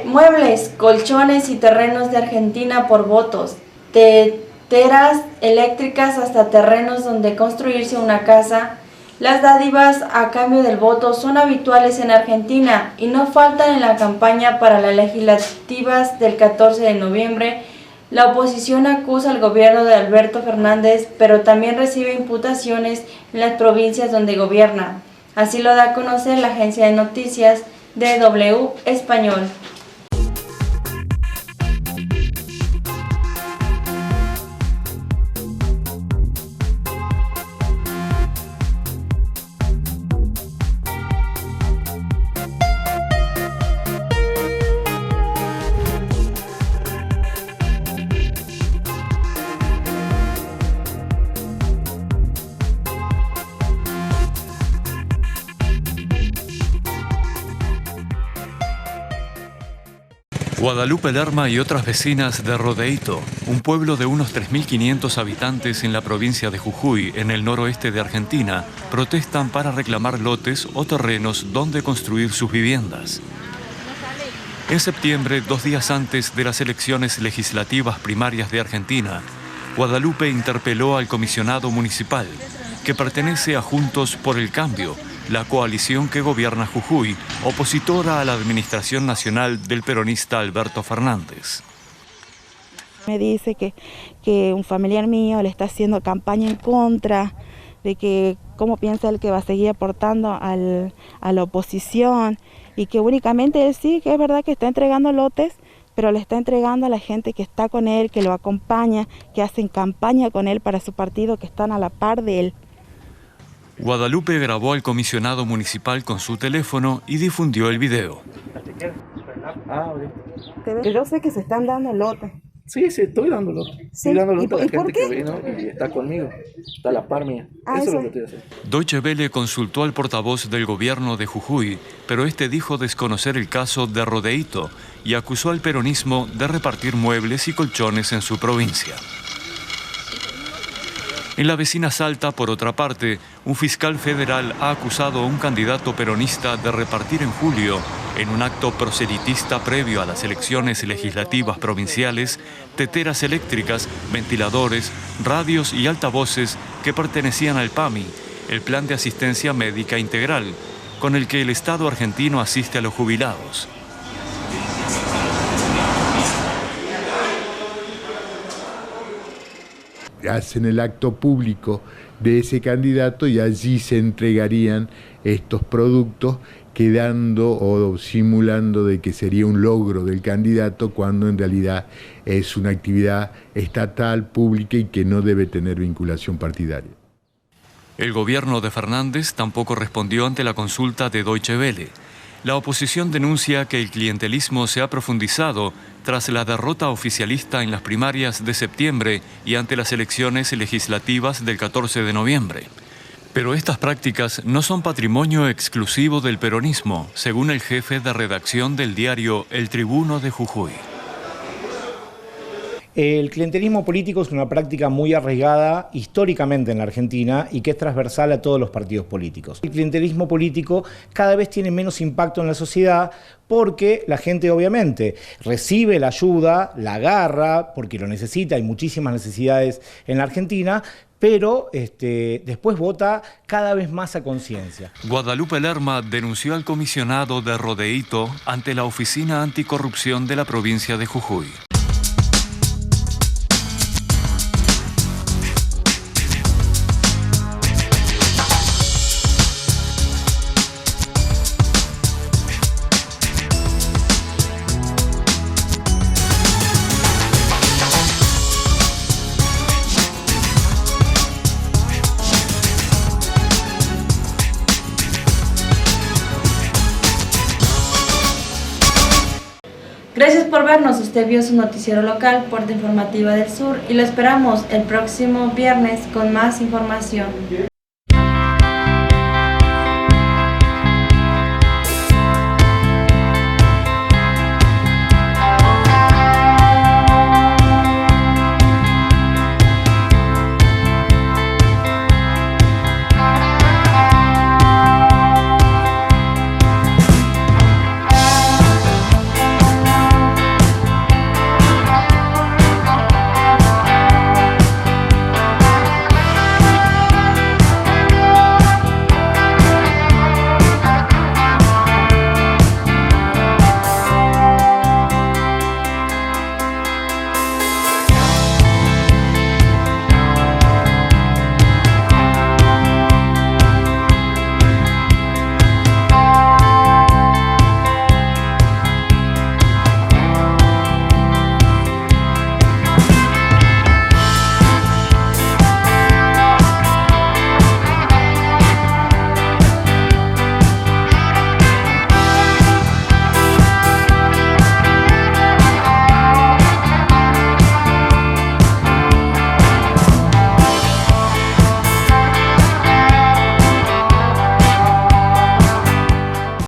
Muebles, colchones y terrenos de Argentina por votos, teras eléctricas hasta terrenos donde construirse una casa. Las dádivas a cambio del voto son habituales en Argentina y no faltan en la campaña para las legislativas del 14 de noviembre. La oposición acusa al gobierno de Alberto Fernández, pero también recibe imputaciones en las provincias donde gobierna. Así lo da a conocer la agencia de noticias DW Español. Guadalupe Lerma y otras vecinas de Rodeito, un pueblo de unos 3.500 habitantes en la provincia de Jujuy, en el noroeste de Argentina, protestan para reclamar lotes o terrenos donde construir sus viviendas. En septiembre, 2 días antes de las elecciones legislativas primarias de Argentina, Guadalupe interpeló al comisionado municipal, que pertenece a Juntos por el Cambio, la coalición que gobierna Jujuy, opositora a la administración nacional del peronista Alberto Fernández. Me dice que un familiar mío le está haciendo campaña en contra, de que cómo piensa él que va a seguir aportando a la oposición, y que únicamente él sí, que es verdad que está entregando lotes, pero le está entregando a la gente que está con él, que lo acompaña, que hacen campaña con él para su partido, que están a la par de él. Guadalupe grabó al comisionado municipal con su teléfono y difundió el video. Yo sé que se están dando lotes. Sí, estoy dando lotes. Sí. Estoy dando lotes a la ¿Y por gente qué? que vino y está conmigo. Está a la par mía. Eso es lo que estoy haciendo. Deutsche Welle consultó al portavoz del gobierno de Jujuy, pero este dijo desconocer el caso de Rodeito y acusó al peronismo de repartir muebles y colchones en su provincia. En la vecina Salta, por otra parte, un fiscal federal ha acusado a un candidato peronista de repartir en julio, en un acto proselitista previo a las elecciones legislativas provinciales, teteras eléctricas, ventiladores, radios y altavoces que pertenecían al PAMI, el Plan de Asistencia Médica Integral, con el que el Estado argentino asiste a los jubilados. Hacen el acto público de ese candidato y allí se entregarían estos productos, quedando o simulando de que sería un logro del candidato cuando en realidad es una actividad estatal, pública y que no debe tener vinculación partidaria. El gobierno de Fernández tampoco respondió ante la consulta de Deutsche Welle. La oposición denuncia que el clientelismo se ha profundizado tras la derrota oficialista en las primarias de septiembre y ante las elecciones legislativas del 14 de noviembre. Pero estas prácticas no son patrimonio exclusivo del peronismo, según el jefe de redacción del diario El Tribuno de Jujuy. El clientelismo político es una práctica muy arraigada históricamente en la Argentina y que es transversal a todos los partidos políticos. El clientelismo político cada vez tiene menos impacto en la sociedad porque la gente obviamente recibe la ayuda, la agarra porque lo necesita, hay muchísimas necesidades en la Argentina, pero después vota cada vez más a conciencia. Guadalupe Lerma denunció al comisionado de Rodeito ante la Oficina Anticorrupción de la provincia de Jujuy. Gracias por vernos, usted vio su noticiero local, Puerta Informativa del Sur, y lo esperamos el próximo viernes con más información.